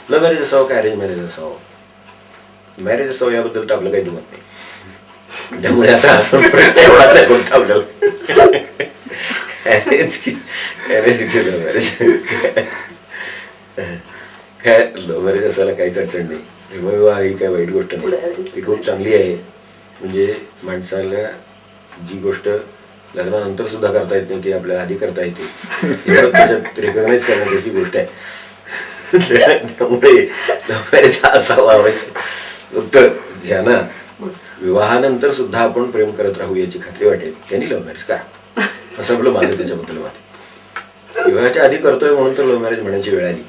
लव्ह मॅरेज असावं काय अरेंज मॅरेज असावं, मॅरेज असावं याबद्दल तर आपलं काही दुमत नाही, त्यामुळे आता प्रश्न एवढाच आहे कोणता आपल्याला अरेंज की लव्ह मॅरेज. काय लव्ह मॅरेज असायला काहीच अडचण नाही, प्रेमविवाह ही काही वाईट गोष्ट नाही, ती खूप चांगली आहे. म्हणजे माणसाला जी गोष्ट लग्नानंतर सुद्धा करता येत नाही ती आपल्याला आधी करता येते, ती परत त्याच्यात रेकग्नाइज करण्यासारखी गोष्ट आहे. त्यामुळे लव्ह मॅरेज हा असावा आवश्यक. फक्त ज्यांना विवाहानंतर सुद्धा आपण प्रेम करत राहू याची खात्री वाटेल त्यांनी लव्ह मॅरेज करा, असं आपलं माझं त्याच्याबद्दल मत आहे. विवाहाच्या आधी करतोय म्हणून तर लव्ह मॅरेज म्हणायची वेळ आली,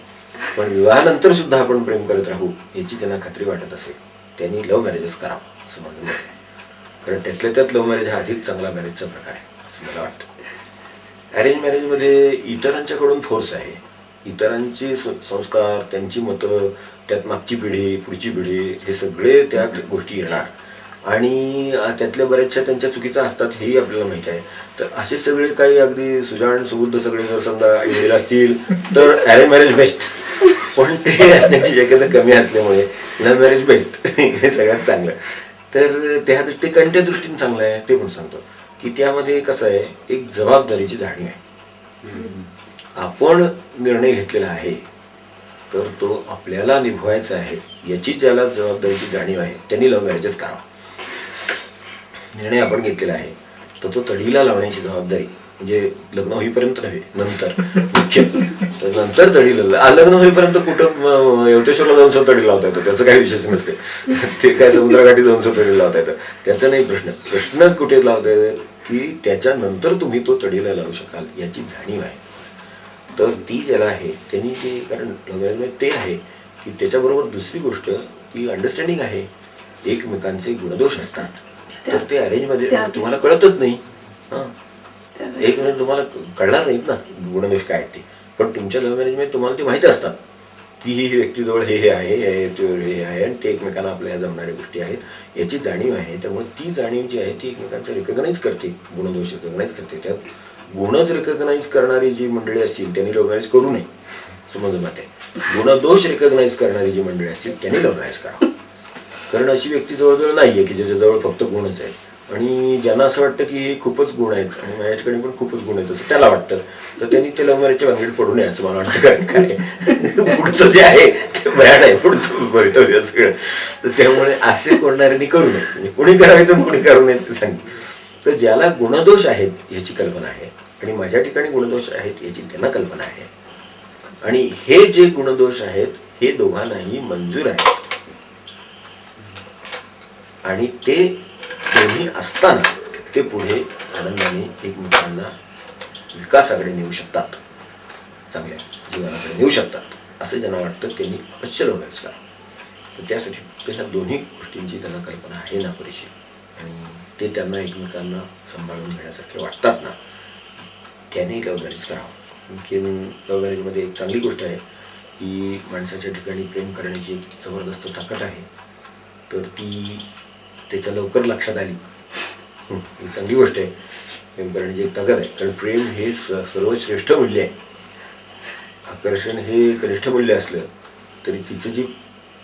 पण विवाहानंतर सुद्धा आपण प्रेम करत राहू याची ज्यांना खात्री वाटत असेल त्यांनी लव्ह मॅरेजच करावं असं माझं मत आहे. कारण त्यातल्या त्यात लव्ह मॅरेज हा अधिक चांगला मॅरेजचा प्रकार आहे असं मला वाटतं. अरेंज मॅरेजमध्ये इतरांच्याकडून फोर्स आहे, इतरांचे संस्कार, त्यांची मतं, त्यात मागची पिढी, पुढची पिढी, हे सगळे त्यात गोष्टी येणार आणि त्यातल्या बऱ्याचशा त्यांच्या चुकीच्या असतात हेही आपल्याला माहीत आहे. तर असे सगळे काही अगदी सुजाण सुबुद्ध सगळे जर समजा आलेले असतील तर अरेंज मॅरेज बेस्ट, पण ते असण्याची शक्यता कमी असल्यामुळे लव्ह मॅरेज बेस्ट हे सगळ्यात चांगलं. तर त्या ते कोणत्या दृष्टीने चांगलं आहे ते पण सांगतो की त्यामध्ये कसं आहे, एक जबाबदारीची जाणीव आहे. आपण निर्णय घेतलेला आहे तर तो आपल्याला निभवायचा आहे याची ज्याला जबाबदारीची जाणीव आहे त्यांनी लव्ह मॅरेजच करावा. निर्णय आपण घेतलेला आहे तर तो तडीला लावण्याची जबाबदारी, म्हणजे लग्न होईपर्यंत नव्हे, नंतर मुख्य नंतर तडीला, लग्न होईपर्यंत कुठं यवतेश्वरला जाऊन सो तडी लावता येतं त्याचं काही विशेष नसते, ते काय समुद्रकाठी जाऊन सो तडी लावता येतं त्याचं नाही प्रश्न. प्रश्न कुठे लावता येतं की त्याच्यानंतर तुम्ही तो तडीला लावू शकाल याची जाणीव आहे. तर ती ज्याला आहे त्यांनी ते, कारण लव्ह मॅरेजमध्ये ते आहे की त्याच्याबरोबर दुसरी गोष्ट की अंडरस्टँडिंग आहे, एकमेकांचे गुणदोष असतात. तर ते अरेंजमध्ये तुम्हाला कळतच नाही, हां एक मिनिट तुम्हाला कळणार नाहीत ना गुणदोष काय ते, पण तुमच्या लव्ह मॅरेजमध्ये तुम्हाला ते माहिती असतात की ही व्यक्तीजवळ हे आहे, हे आहे आणि ते एकमेकांना आपल्या जमणाऱ्या गोष्टी आहेत याची जाणीव आहे. त्यामुळे ती जाणीव जी आहे ती एकमेकांचं रिकग्नाईज करते, गुणदोष रिकग्नाईज करते. त्यात गुणच रिकग्नाईज करणारी जी मंडळी असतील त्यांनी लव्ह मॅरेज करू नये असं माझं मत आहे. गुणदोष रिकग्नाईज करणारी जी मंडळी असतील त्यांनी लव्ह मॅरेज करावं. कारण अशी व्यक्ती जवळजवळ नाही आहे की ज्याच्याजवळ फक्त गुणच आहे आणि ज्यांना असं वाटतं की हे खूपच गुण आहेत आणि माझ्याकडे पण खूपच गुण आहेत असं त्याला वाटतं, तर त्यांनी ते लव्ह मॅरेजच्या भानगडीत पडू नये असं मला वाटतं. कारण काय पुढचं जे आहे ते भयान आहे, पुढचं भवितव्य सगळं. तर त्यामुळे असे कोणणाऱ्यांनी करू नये, म्हणजे कोणी करावे तर कोणी करू नये ते सांगितलं. तर ज्याला गुणदोष आहेत याची कल्पना आहे आणि माझ्या ठिकाणी गुणदोष आहेत याची त्यांना कल्पना आहे आणि हे जे गुणदोष आहेत हे दोघांनाही मंजूर आहेत आणि ते दोन्ही असताना ते पुढे आनंदाने एकमेकांना विकासाकडे नेऊ शकतात, चांगल्या जीवनाकडे नेऊ शकतात असं ज्यांना वाटतं त्यांनी अवश्य लव्ह मॅरेज करा. तर त्यासाठी त्याच्या दोन्ही गोष्टींची त्यांना कल्पना आहे ना पुरेशी आणि ते त्यांना एकमेकांना सांभाळून घेण्यासारखे वाटतात ना, त्याने लव्ह मॅरेज करावं. आणखी लव्ह मॅरेजमध्ये एक चांगली गोष्ट आहे की माणसाच्या ठिकाणी प्रेम करण्याची एक जबरदस्त ताकद आहे, तर ती त्याच्या लवकर लक्षात आली ही चांगली गोष्ट आहे. प्रेम करण्याची एक ताकद आहे, कारण प्रेम हे सर्वश्रेष्ठ मूल्य आहे. आकर्षण हे कनिष्ठ मूल्य असलं तरी तिचं जी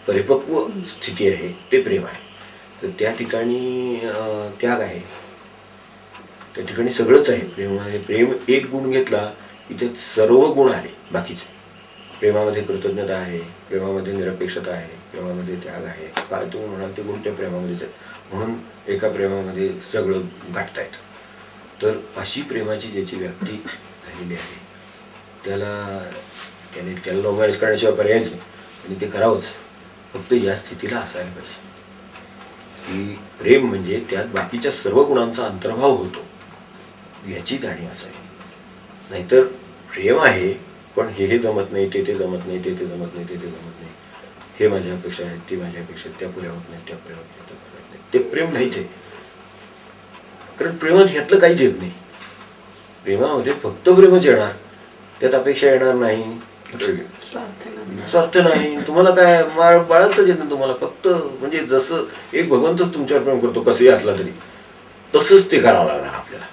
परिपक्व स्थिती आहे ते प्रेम आहे. तर त्या ठिकाणी त्याग आहे, त्या ठिकाणी सगळंच आहे. प्रेमामध्ये प्रेम एक गुण घेतला की त्यात सर्व गुण आले बाकीचे. प्रेमामध्ये कृतज्ञता आहे, प्रेमामध्ये निरपेक्षता आहे, प्रेमामध्ये त्याग आहे. काय तुम्ही म्हणाल ते गुण त्या प्रेमामध्येच आहेत, म्हणून एका प्रेमामध्ये सगळं गाठता येतं. तर अशी प्रेमाची ज्याची व्याप्ती झालेली आहे त्याला लव्ह मॅरेज करण्याशिवाय पर्यायच नाही आणि ते करावंच. फक्त या स्थितीला असायला पाहिजे की प्रेम म्हणजे त्यात बाकीच्या सर्व गुणांचा अंतर्भाव होतो याची जाणीव असावी. नाहीतर प्रेम आहे पण हे जमत नाही, ते जमत नाही, ते जमत नाही, ते जमत नाही, हे माझ्या अपेक्षा आहेत, ते माझ्या अपेक्षा आहेत, त्या पुऱ्या होत नाही, त्या पुऱ्या होत नाही, त्या पुऱ्या होत नाही, ते प्रेम नाहीच आहे. कारण प्रेमात ह्यातलं काहीच येत नाही. प्रेमामध्ये फक्त प्रेमच येणार, त्यात अपेक्षा येणार नाही, स्वार्थ नाही. तुम्हाला काय बाळगताच येत नाही तुम्हाला, फक्त म्हणजे जसं एक भगवंतच तुमच्यावर प्रेम करतो कसंही असला तरी तसंच ते करावं लागणार आपल्याला.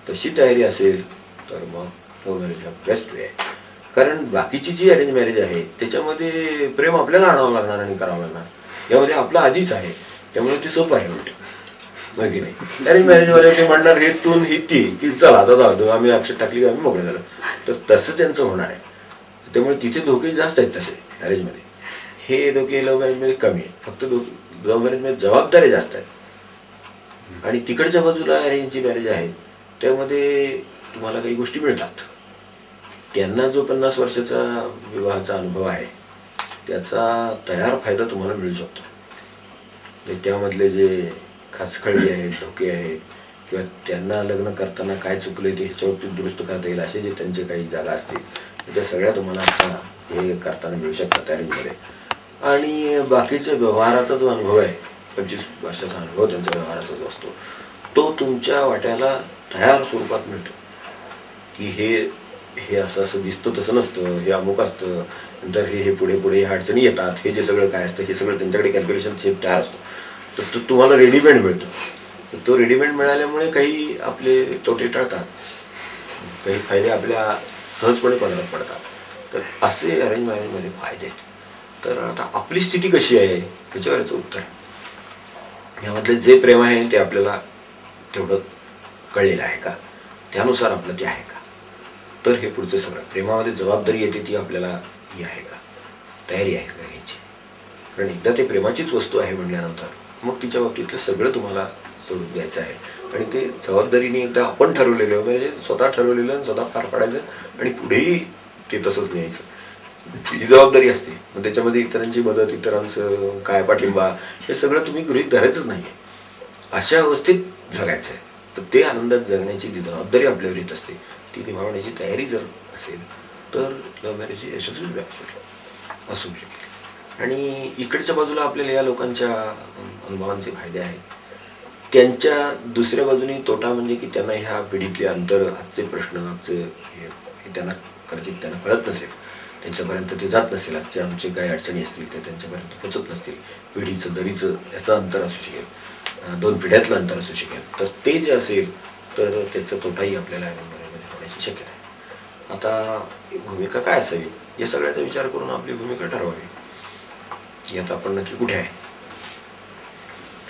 तशी तयारी असेल तर मग लव्ह मॅरेज हा बेस्ट वे आहे. कारण बाकीची जी अरेंज मॅरेज आहे त्याच्यामध्ये प्रेम आपल्याला आणावं लागणार आणि करावं लागणार, यामध्ये आपलं आधीच आहे, त्यामुळे ते सोपं आहे उलट की नाही. अरेंज मॅरेजवाले ते म्हणणार हे तून ही ती की चला आता जाऊ आम्ही अक्षर टाकली की आम्ही मोकळे झालं, तर तसं त्यांचं होणार आहे. त्यामुळे तिथे धोके जास्त आहेत तसे अरेंजमध्ये. हे दोघे लव्ह मॅरेजमध्ये कमी आहे. फक्त लव्ह मॅरेजमध्ये जबाबदारी जास्त आहेत. आणि तिकडच्या बाजूला अरेंजची मॅरेज आहे त्यामध्ये तुम्हाला काही गोष्टी मिळतात. त्यांना जो 50 वर्षाचा विवाहाचा अनुभव आहे त्याचा तयार फायदा तुम्हाला मिळू शकतो. त्यामधले जे खाचखळी आहेत, धोके आहेत, किंवा त्यांना लग्न करताना काय चुकले ते ह्याच्यावरती दुरुस्त करता येईल असे जे त्यांचे काही जागा असतील त्या सगळ्या तुम्हाला आता हे करताना मिळू शकतात अरेंजमध्ये. आणि बाकीच्या व्यवहाराचा जो अनुभव आहे 25 वर्षाचा अनुभव त्यांच्या व्यवहाराचा जो असतो तो तुमच्या वाट्याला तयार स्वरूपात मिळतो की हे असं असं दिसतं तसं नसतं, हे अमुक असतं, नंतर हे पुढे पुढे ह्या अडचणी येतात, हे जे सगळं काय असतं हे सगळं त्यांच्याकडे कॅल्क्युलेशन हे तयार असतो. तर तो तुम्हाला रेडीमेड मिळतो. तर तो रेडीमेड मिळाल्यामुळे काही आपले तोटे टळतात, काही फायदे आपल्या सहजपणे पदरात पडतात. तर असे अरेंज मॅरेजमध्ये फायदे आहेत. तर आता आपली स्थिती कशी आहे त्याच्यावर याचं उत्तर आहे. यामधले जे प्रेम आहे ते आपल्याला तेवढं कळलेलं आहे का, त्यानुसार आपलं ते आहे का. तर हे पुढचं सगळं प्रेमामध्ये जबाबदारी येते ती आपल्याला ही आहे का, तयारी आहे का याची. कारण एकदा ते प्रेमाचीच वस्तू आहे म्हटल्यानंतर मग तिच्या बाबतीतलं सगळं तुम्हाला सोडून द्यायचं आहे. आणि ते जबाबदारीने एकदा आपण ठरवलेलं म्हणजे स्वतः ठरवलेलं स्वतः पार पाडायचं आणि पुढेही ते तसंच न्यायचं. ही जबाबदारी असते. मग त्याच्यामध्ये इतरांची मदत, इतरांचं काय पाठिंबा हे सगळं तुम्ही गृहीत धरायचंच नाही आहे. अशा अवस्थेत जगायचं आहे. तर ते आनंदात जगण्याची जी जबाबदारी आपल्यावर येत असते ती निभावण्याची तयारी जर असेल तर लव्ह मॅरेज ही यशस्वी असू शकेल. आणि इकडच्या बाजूला आपल्याला या लोकांच्या अनुभवांचे फायदे आहेत. त्यांच्या दुसऱ्या बाजूने तोटा म्हणजे की त्यांना ह्या पिढीतले अंतर, आजचे प्रश्न, आजचे हे त्यांना कदाचित त्यांना कळत नसेल, त्यांच्यापर्यंत ते जात नसेल. आजच्या आमचे काही अडचणी असतील ते त्यांच्यापर्यंत पोचत नसतील. पिढीचं दरीचं याचं अंतर असू शकेल, 2 पिढ्यातलं अंतर असू शकेल. तर ते जे असेल तर त्याचा तोटाही आपल्याला होण्याची शक्यता आहे. आता भूमिका काय असावी या सगळ्याचा विचार करून आपली भूमिका ठरवावी. यात आपण नक्की कुठे आहे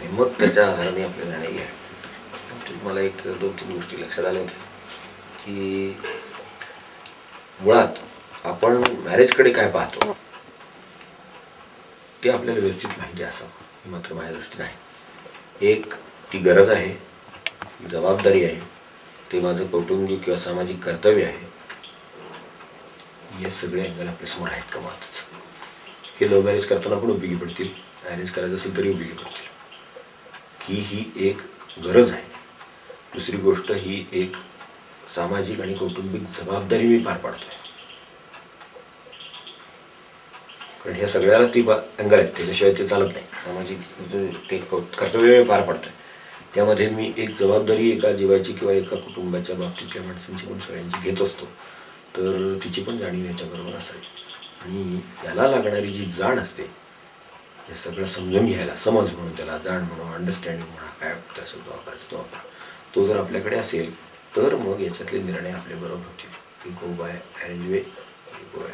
मग त्याच्या आधाराने आपले निर्णय घ्या. मला 1-2-3 गोष्टी लक्षात आल्या होत्या की मुळात आपण मॅरेजकडे काय पाहतो ते आपल्याला व्यवस्थित माहिती असावं हे मात्र माझ्या दृष्टीने आहे. एक ती गरज आहे, जबाबदारी आहे, ते माझं कौटुंबिक किंवा सामाजिक कर्तव्य आहे. हे सगळे अँगल आपल्यासमोर आहेत का मुळातच. हे लव्ह मॅरेज करताना पण उपयोगी पडतील, अरेंज करायचं असेल तरी उपयोगी पडतील. ही एक गरज आहे. दुसरी गोष्ट ही एक सामाजिक आणि कौटुंबिक जबाबदारी मी पार पाडतोय. कारण ह्या सगळ्याला ती अँगल आहेत, त्याच्याशिवाय ते चालत नाही. सामाजिक ते कर्तव्य मी पार पाडतोय त्यामध्ये मी एक जबाबदारी एका जीवाची किंवा एका कुटुंबाच्या बाबतीतल्या माणसांची पण सगळ्यांची घेत असतो. तर तिची पण जाणीव याच्याबरोबर असावी. आणि याला लागणारी जी जाण असते हे सगळं समजून घ्यायला, समज म्हणून त्याला जाण म्हणून, अंडरस्टँडिंग म्हणा, काय त्या शब्द वापरायचा तो वापरा, तो जर आपल्याकडे असेल तर मग याच्यातले निर्णय आपल्या बरोबर होतील. की गो बाय अरेंज वे, गो बाय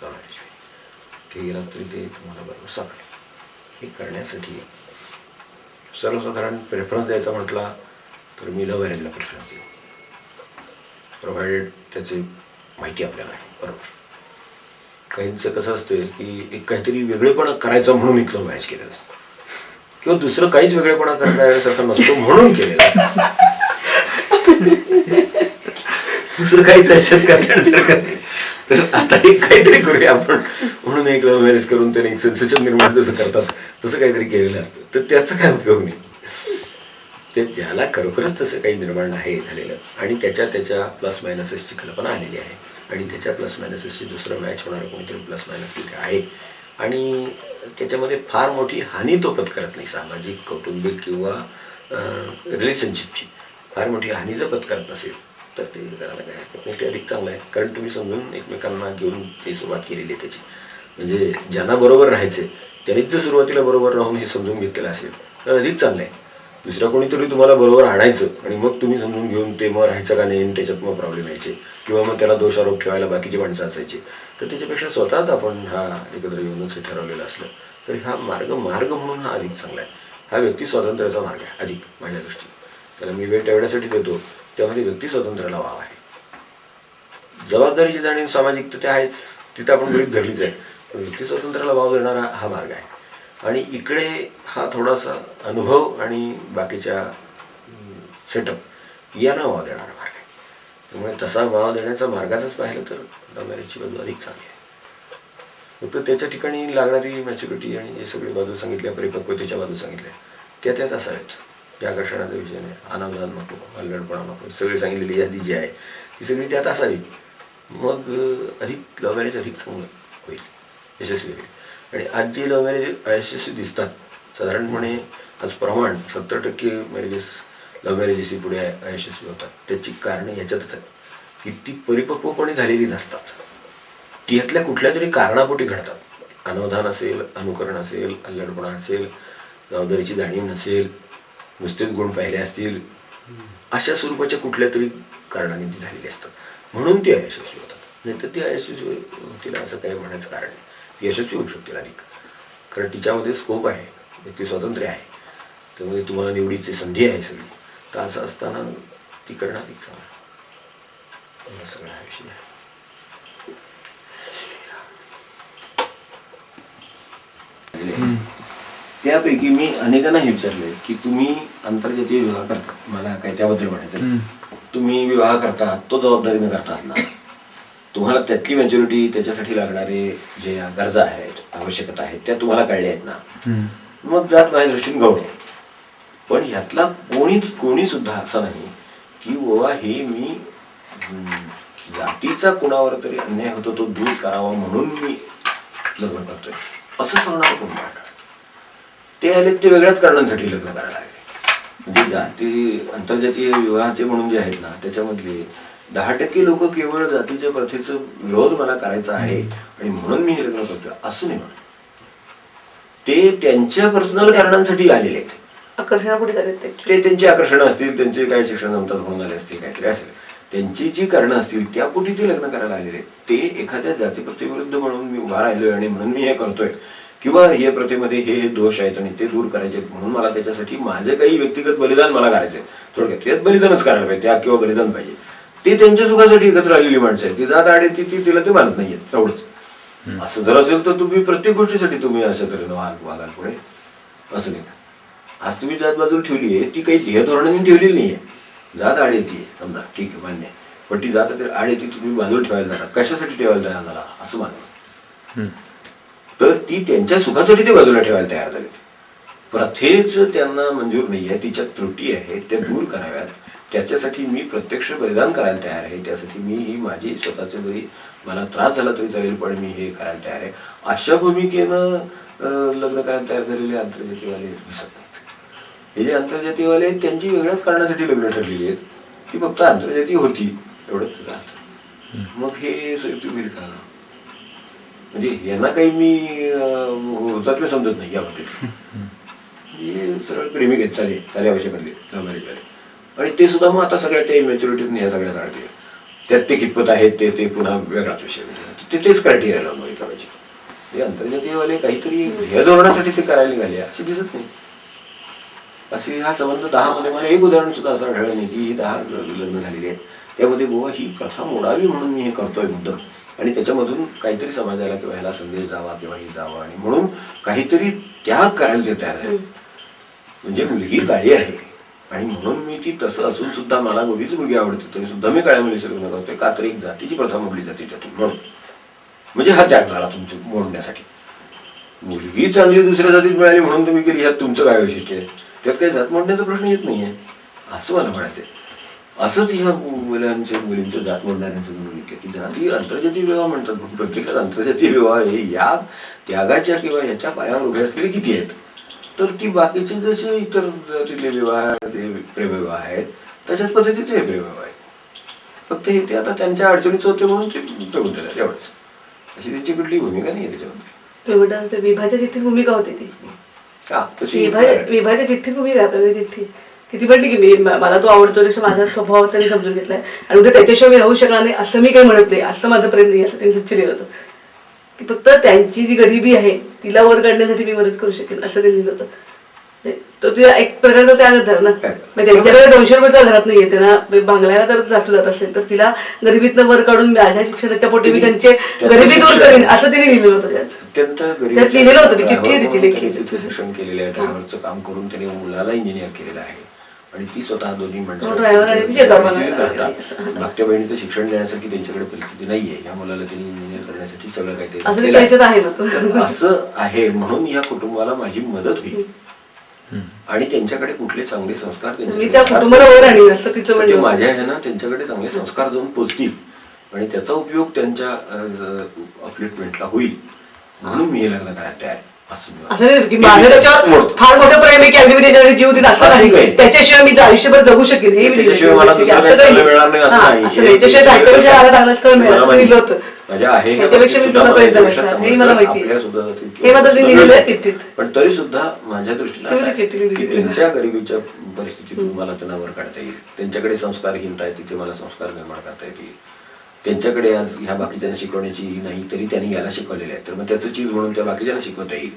लव्ह मॅरेज वे. ते गेला तरी ते तुम्हाला बरोबर सापडेल. हे करण्यासाठी सर्वसाधारण प्रेफरन्स द्यायचा म्हटला तर मी लव्ह मॅरेजला प्रेफरन्स देऊ, प्रोव्हाइडेड त्याची माहिती आपल्याला आहे. बरोबर. काहींचं कसं असतं की एक काहीतरी वेगळेपणा करायचा म्हणून एक लव्ह मॅरेज केलेलं असतं, किंवा दुसरं काहीच वेगळेपणा करण्यासारखं नसतो म्हणून केलेलं असतं. दुसरं काहीच आयुष्यात करण्यासारखं नाही. तर आता एक काहीतरी करूया आपण म्हणून एक लव्ह मॅरेज करून त्याने एक सेन्सेशन निर्माण जसं करतात तसं काहीतरी केलेलं असतं. तर त्याचा काय उपयोग नाही. ते त्याला खरोखरच तसं काही निर्माण आहे झालेलं आणि त्याच्या प्लस मायनसेसची कल्पना आलेली आहे. आणि त्याच्या प्लस मायनसेसची दुसरं मॅच होणारं कोणीतरी प्लस मायनस तिथे आहे. आणि त्याच्यामध्ये फार मोठी हानी तो पत्करत नाही. सामाजिक, कौटुंबिक किंवा रिलेशनशिपची फार मोठी हानी जर पत्करत नसेल तर ते करायला काय हरकत नाही. ते अधिक चांगलं आहे. कारण तुम्ही समजून एकमेकांना घेऊन ते सुरुवात केलेली आहे त्याची. म्हणजे ज्यांना बरोबर राहायचे त्यांनीच जर सुरुवातीला बरोबर राहून हे समजून घेतलेलं असेल तर अधिक चांगलं आहे. दुसऱ्या कोणीतरी तुम्हाला बरोबर आणायचं आणि मग तुम्ही समजून घेऊन ते मग राहायचं का नाही त्याच्यात मग प्रॉब्लेम यायचे किंवा मग त्याला दोषारोप ठेवायला बाकीची माणसं असायची. तर त्याच्यापेक्षा स्वतःच आपण हा एकत्र येऊनच हे ठरवलेलं असलं तर हा मार्ग म्हणून हा अधिक चांगला आहे. हा व्यक्ती स्वातंत्र्याचा मार्ग आहे अधिक माझ्या दृष्टीने. त्याला मी वेळ ठेवण्यासाठी देतो त्यामध्ये व्यक्ती स्वातंत्र्याला वाव आहे. जबाबदारीची जाणीव सामाजिक तर ते आहेच, तिथं आपण गृहीत धरलीच आहे. व्यक्ती स्वातंत्र्याला वाव देणारा हा मार्ग आहे, आणि इकडे हा थोडासा अनुभव आणि बाकीच्या सेटअप यांना वाव देणारा मार्ग आहे. त्यामुळे तसा वाव देण्याचा मार्गाचाच पाहिलं तर लव्ह मॅरेजची बाजू अधिक चांगली आहे. फक्त त्याच्या ठिकाणी लागणारी मॅच्युरिटी आणि जे सगळी बाजू सांगितल्या, परिपक्वतेच्या बाजू सांगितल्या, त्यात असाव्यात. या आकर्षणाचा विषय नाही, अनावधान नको, अल्लडपणा नको, सगळी सांगितलेली यादी जी आहे ती सगळी त्यात असावी. मग अधिक लव्ह मॅरेज अधिक चांगलं होईल, यशस्वी होईल. आणि आज जे लव्ह मॅरेज अयशस्वी दिसतात, साधारणपणे आज प्रमाण 70% मॅरेजेस लव्ह मॅरेजेस पुढे अयशस्वी होतात. त्याची कारणं ह्याच्यातच आहेत की ती परिपक्वपणे झालेली नसतात, ती ह्यातल्या कुठल्या तरी कारणापोटी घडतात. अनावधान असेल, अनुकरण असेल, अल्लडपणा असेल, जबाबदारीची जाणीव नसेल, नुसतेच गुण पाहिले असतील, अशा स्वरूपाच्या कुठल्या तरी कारणाने ती झालेली असतात, म्हणून ती अयशस्वी होतात. नाही तर ती अयशस्वी होतील असं काही म्हणायचं कारण नाही. ती यशस्वी होऊ शकतील अधिक, कारण तिच्यामध्ये स्कोप आहे, व्यक्ती स्वातंत्र्य आहे, त्यामुळे तुम्हाला निवडीची संधी आहे सगळी. तर असं असताना ती करणं अधिक चांगलं सगळा हा विषय आहे. त्यापैकी मी अनेकांना हे विचारले की तुम्ही आंतरजातीय विवाह करता, मला काय त्याबद्दल म्हणायचं, तुम्ही विवाह करता तो जबाबदारीने करतात ना, तुम्हाला त्यातली मॅच्युरिटी, त्याच्यासाठी लागणारे जे गरजा आहेत, आवश्यकता आहेत, त्या तुम्हाला कळल्या आहेत ना, मग जात माझ्या दृष्टीने गौण आहे. पण ह्यातला कोणी सुद्धा असं नाही की बाबा हे मी जातीचा कुणावर तरी अन्याय होतो तो दूर करावा म्हणून मी लग्न करतोय असं सांगणार कोण नाही. ते आले ते वेगळ्याच कारणांसाठी लग्न करायला लागले. म्हणजे जाती आंतरजातीय विवाहाचे म्हणून जे आहेत ना, त्याच्यामधले 10% लोक केवळ जातीच्या प्रथेचा विरोध मला करायचा आहे आणि म्हणून मी हे लग्न करतोय असं नाही म्हणत. ते त्यांच्या पर्सनल कारणांसाठी आलेले आहेत, आकर्षणापुढे झाले ते त्यांची आकर्षणं असतील, त्यांचे काय शिक्षण जमतात म्हणून आले असतील, काहीतरी असेल, त्यांची जी कारणं असतील त्यापोटी ते लग्न करायला आलेले आहेत. ते एखाद्या जातीप्रथेविरुद्ध म्हणून मी उभा राहिलोय आणि म्हणून मी हे करतोय, किंवा हे प्रथेमध्ये हे दोष आहेत आणि ते दूर करायचे म्हणून मला त्याच्यासाठी माझे काही व्यक्तिगत बलिदान मला करायचंय, थोडक्यात त्यात बलिदानच करायला पाहिजे, त्याग किंवा बलिदान पाहिजे. ते त्यांच्या सुखासाठी एकत्र आलेली माणसं आहेत, ती जात आडे ती तिला ते मानत नाहीये तेवढंच. असं जर असेल तर तुम्ही प्रत्येक गोष्टीसाठी तुम्ही अशा तऱ्हेनं वागाल पुढे, असं नाही. आज तुम्ही जात बाजूला ठेवली आहे, ती काही ध्येय धोरणाने ठेवलेली नाहीये. जात आड येते समजा, ठीक आहे, मान्य आहे, पण ती जात आड येते तुम्ही बाजूला ठेवायला जाणार, कशासाठी ठेवायला जाणार मला असं मानलं तर ती त्यांच्या सुखासाठी ते बाजूला ठेवायला तयार झाले. प्रथेच त्यांना मंजूर नाही आहे, तिच्या त्रुटी आहेत, त्या दूर कराव्यात, त्याच्यासाठी मी प्रत्यक्ष बलिदान करायला तयार आहे. त्यासाठी मी ही माझी स्वतःचे जरी मला त्रास झाला तरी चालेल, पण मी हे करायला तयार आहे. अशा भूमिकेनं लग्न करायला तयार झालेले आंतरजातीयवाले दिसत नाहीत. हे जे आंतरजातीयवाले आहेत त्यांची वेगळ्याच कारणासाठी लग्न ठरलेली आहेत, ती फक्त आंतरजातीय होती एवढंच तुझं अर्थ. मग हे संयुक्त होईल का? म्हणजे यांना काही मी तत्व समजत नाही या बाबतीत. हे सरळ प्रेमिक आहेत, चाले आवश्यकतले लव्ह मॅरेजवाले, आणि ते सुद्धा मग आता सगळ्या त्या इमॅच्युरिटीतून ह्या सगळ्यात अडकले. त्यात ते कितपत आहेत ते पुन्हा वेगळाच विषय, म्हणजे तेच क्रायटेरिया लावून बघितलं पाहिजे. हे आंतरजातीयवाले काहीतरी ध्येय धोरणासाठी ते करायला निघाले असे दिसत नाही. असे हा संबंध 10 मध्ये मला एक उदाहरण सुद्धा असं आढळलं नाही की ही 10 लग्न झालेली आहेत, त्यामध्ये बुवा ही प्रथा मोडावी म्हणून मी हे करतोय मुद्दाम, आणि त्याच्यामधून काहीतरी समाजाला किंवा ह्याला संदेश जावा किंवा हे जावा, आणि म्हणून काहीतरी त्याग करायला ते तयार झाले. म्हणजे मुलगी काळी आहे आणि म्हणून मी ती तसं असून सुद्धा मला मुलीच मुलगी आवडते तरी सुद्धा मी काळ्या मुलीचं लग्न करतोय का तर एक जातीची प्रथा मोडली जाते त्यातून, म्हणून. म्हणजे हा त्याग झाला तुमच्या मोडण्यासाठी. मुलगी चांगली दुसऱ्या जातीत मिळाली म्हणून तुम्ही केली, ह्यात तुमचं काय वैशिष्ट्य आहे? त्यात काही जात मोडण्याचा प्रश्न येत नाहीये असं मला म्हणायचंय. असंच ह्या मुलींचं जात मोडणाऱ्यांचं म्हणून घेतलं की जाती आंतरजातीय विवाह म्हणतात, प्रत्येकाला आंतरजातीय विवाह हे या त्यागाच्या किंवा ह्याच्या पायावर उभे असलेले किती आहेत, तर ती बाकीचे जसे इतर जातीतले विवाह प्रेमविवाह आहेत तशाच पद्धतीचे हे प्रेमविवाह आहेत. फक्त हे ते आता त्यांच्या अडचणीच होते म्हणून ते ठेवून दिलं एवढंच. अशी त्यांची कुठली भूमिका नाही आहे त्याच्यामध्ये. विभाच्या चिठ्ठीत भूमिका होती ती का तशी विभाच्या चिठ्ठीत भूमिका आपल्याला चिठ्ठी किती पडली की मी मला तो आवडतो तसं माझा स्वभाव त्यांनी समजून घेतलाय आणि उद्या त्याच्याशिवाय मी राहू शकणार नाही असं मी काही म्हणत नाही, असं माझं प्रेम नाही असं त्यांचं चिरे होतं की फक्त त्यांची जी गरिबी आहे तिला वर काढण्यासाठी मी मदत करू शकेन असं ते लिहिलं होतं. तो तिला एक प्रकारचा त्याग धर ना. म्हणजे त्यांच्याकडे 200 रुपयाचा घरात नाही येते ना, बांगल्याला तर जास्त जात असेल तर तिला गरिबीतनं वर काढून माझ्या शिक्षणाच्या पोटी मी त्यांचे गरिबी दूर करीन असं तिने लिहिलेलं होतं त्यात. अत्यंत त्यात लिहिलेलं होतं की चिठ्ठी आहे तिची लेखी. शिक्षण केलेलं आहे, ड्रायव्हरचं काम करून त्याने मुलाला इंजिनियर केलेलं आहे आणि ती स्वतः दोन्ही तो driver आणि ती शेतात परिस्थिती बनवतात. करतात. धाकट्या बहिणीचं शिक्षण देण्यासारखी त्यांच्याकडे परिस्थिती नाहीये, या मुलाला त्यांनी इंजिनियर करण्यासाठी सगळं असं काहीतरी त्याच्यात आहे ना तो. तर असं आहे म्हणून या कुटुंबाला माझी मदत होईल आणि त्यांच्याकडे कुठले चांगले संस्कार मी त्यांच्याकडे त्या कुटुंबाला वर आणीन असं तिचं तर ते म्हणणं होतं. माझ्या ह्यानं त्यांच्याकडे चांगले संस्कार जाऊन पोचतील आणि त्याचा उपयोग त्यांच्या अपलिफ्टमेंटला होईल म्हणून मी हे लग्न करायला तयार आहे. असं असं नाही की माझं त्याच्यावर फार मोठं प्रेम आहे की अगदी मी त्याच्यावर जीव देईन असं असं नाही. काही. त्याच्याशिवाय मी आयुष्यभर जगू शकेन हे मी त्याच्याशिवाय मला दुसरं काही चांगलं मिळणार नाही असं नाही. त्याच्याशिवाय त्याच्यापेक्षा मला चांगलं स्थळ मिळालं मला दिलं होतं. माझ्या आहे ह्या त्याच्यापेक्षा मी बाबतीत तुला सुद्धा प्रयत्न माझ्यापेक्षा करतात चांगलं हे मला स्थळ माहिती आपल्या आहे. सुद्धा हे मला ते लिहिलेलं आहे चिठ्ठीत. पण तरी सुद्धा माझ्या दृष्टीने असं आहे चिठ्ठी लिहिली की त्यांच्या गरिबीच्या परिस्थितीतून मला त्यांना वर काढता येईल. त्यांच्याकडे संस्कारहीनता आहे तिथे मला संस्कार निर्माण करता येतील. त्यांच्याकडे आज ह्या बाकीच्यांना शिकवण्याची नाही तरी त्यांनी याला शिकवलेले आहे तर मग त्याचं चीज म्हणून त्या बाकीच्यांना शिकवता येईल.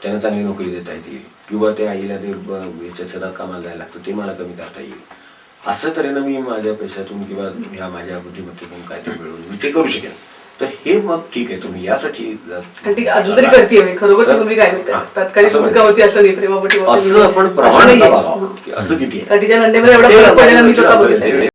त्यांना चांगली नोकरी देता येईल किंवा त्या आईला ते याच्या शेतात कामाला जायला लागतं ते मला कमी करता येईल. असं तऱ्हेनं मी माझ्या पैशातून किंवा ह्या माझ्या बुद्धिमत्तेतून काय ते मिळवून मी ते करू शकेन. तर हे मग ठीक आहे तुम्ही यासाठी आणि ती अजून तरी करते मी खरोखर तुम्ही काय म्हणताय तात्कालिक भूमिका होती असं नाही प्रेमापोटी असं आपण प्रमाण बघावं की असं किती आहे. तिच्या नंदेमध्ये एवढा फरक पडलेला मी स्वतः बघितलं.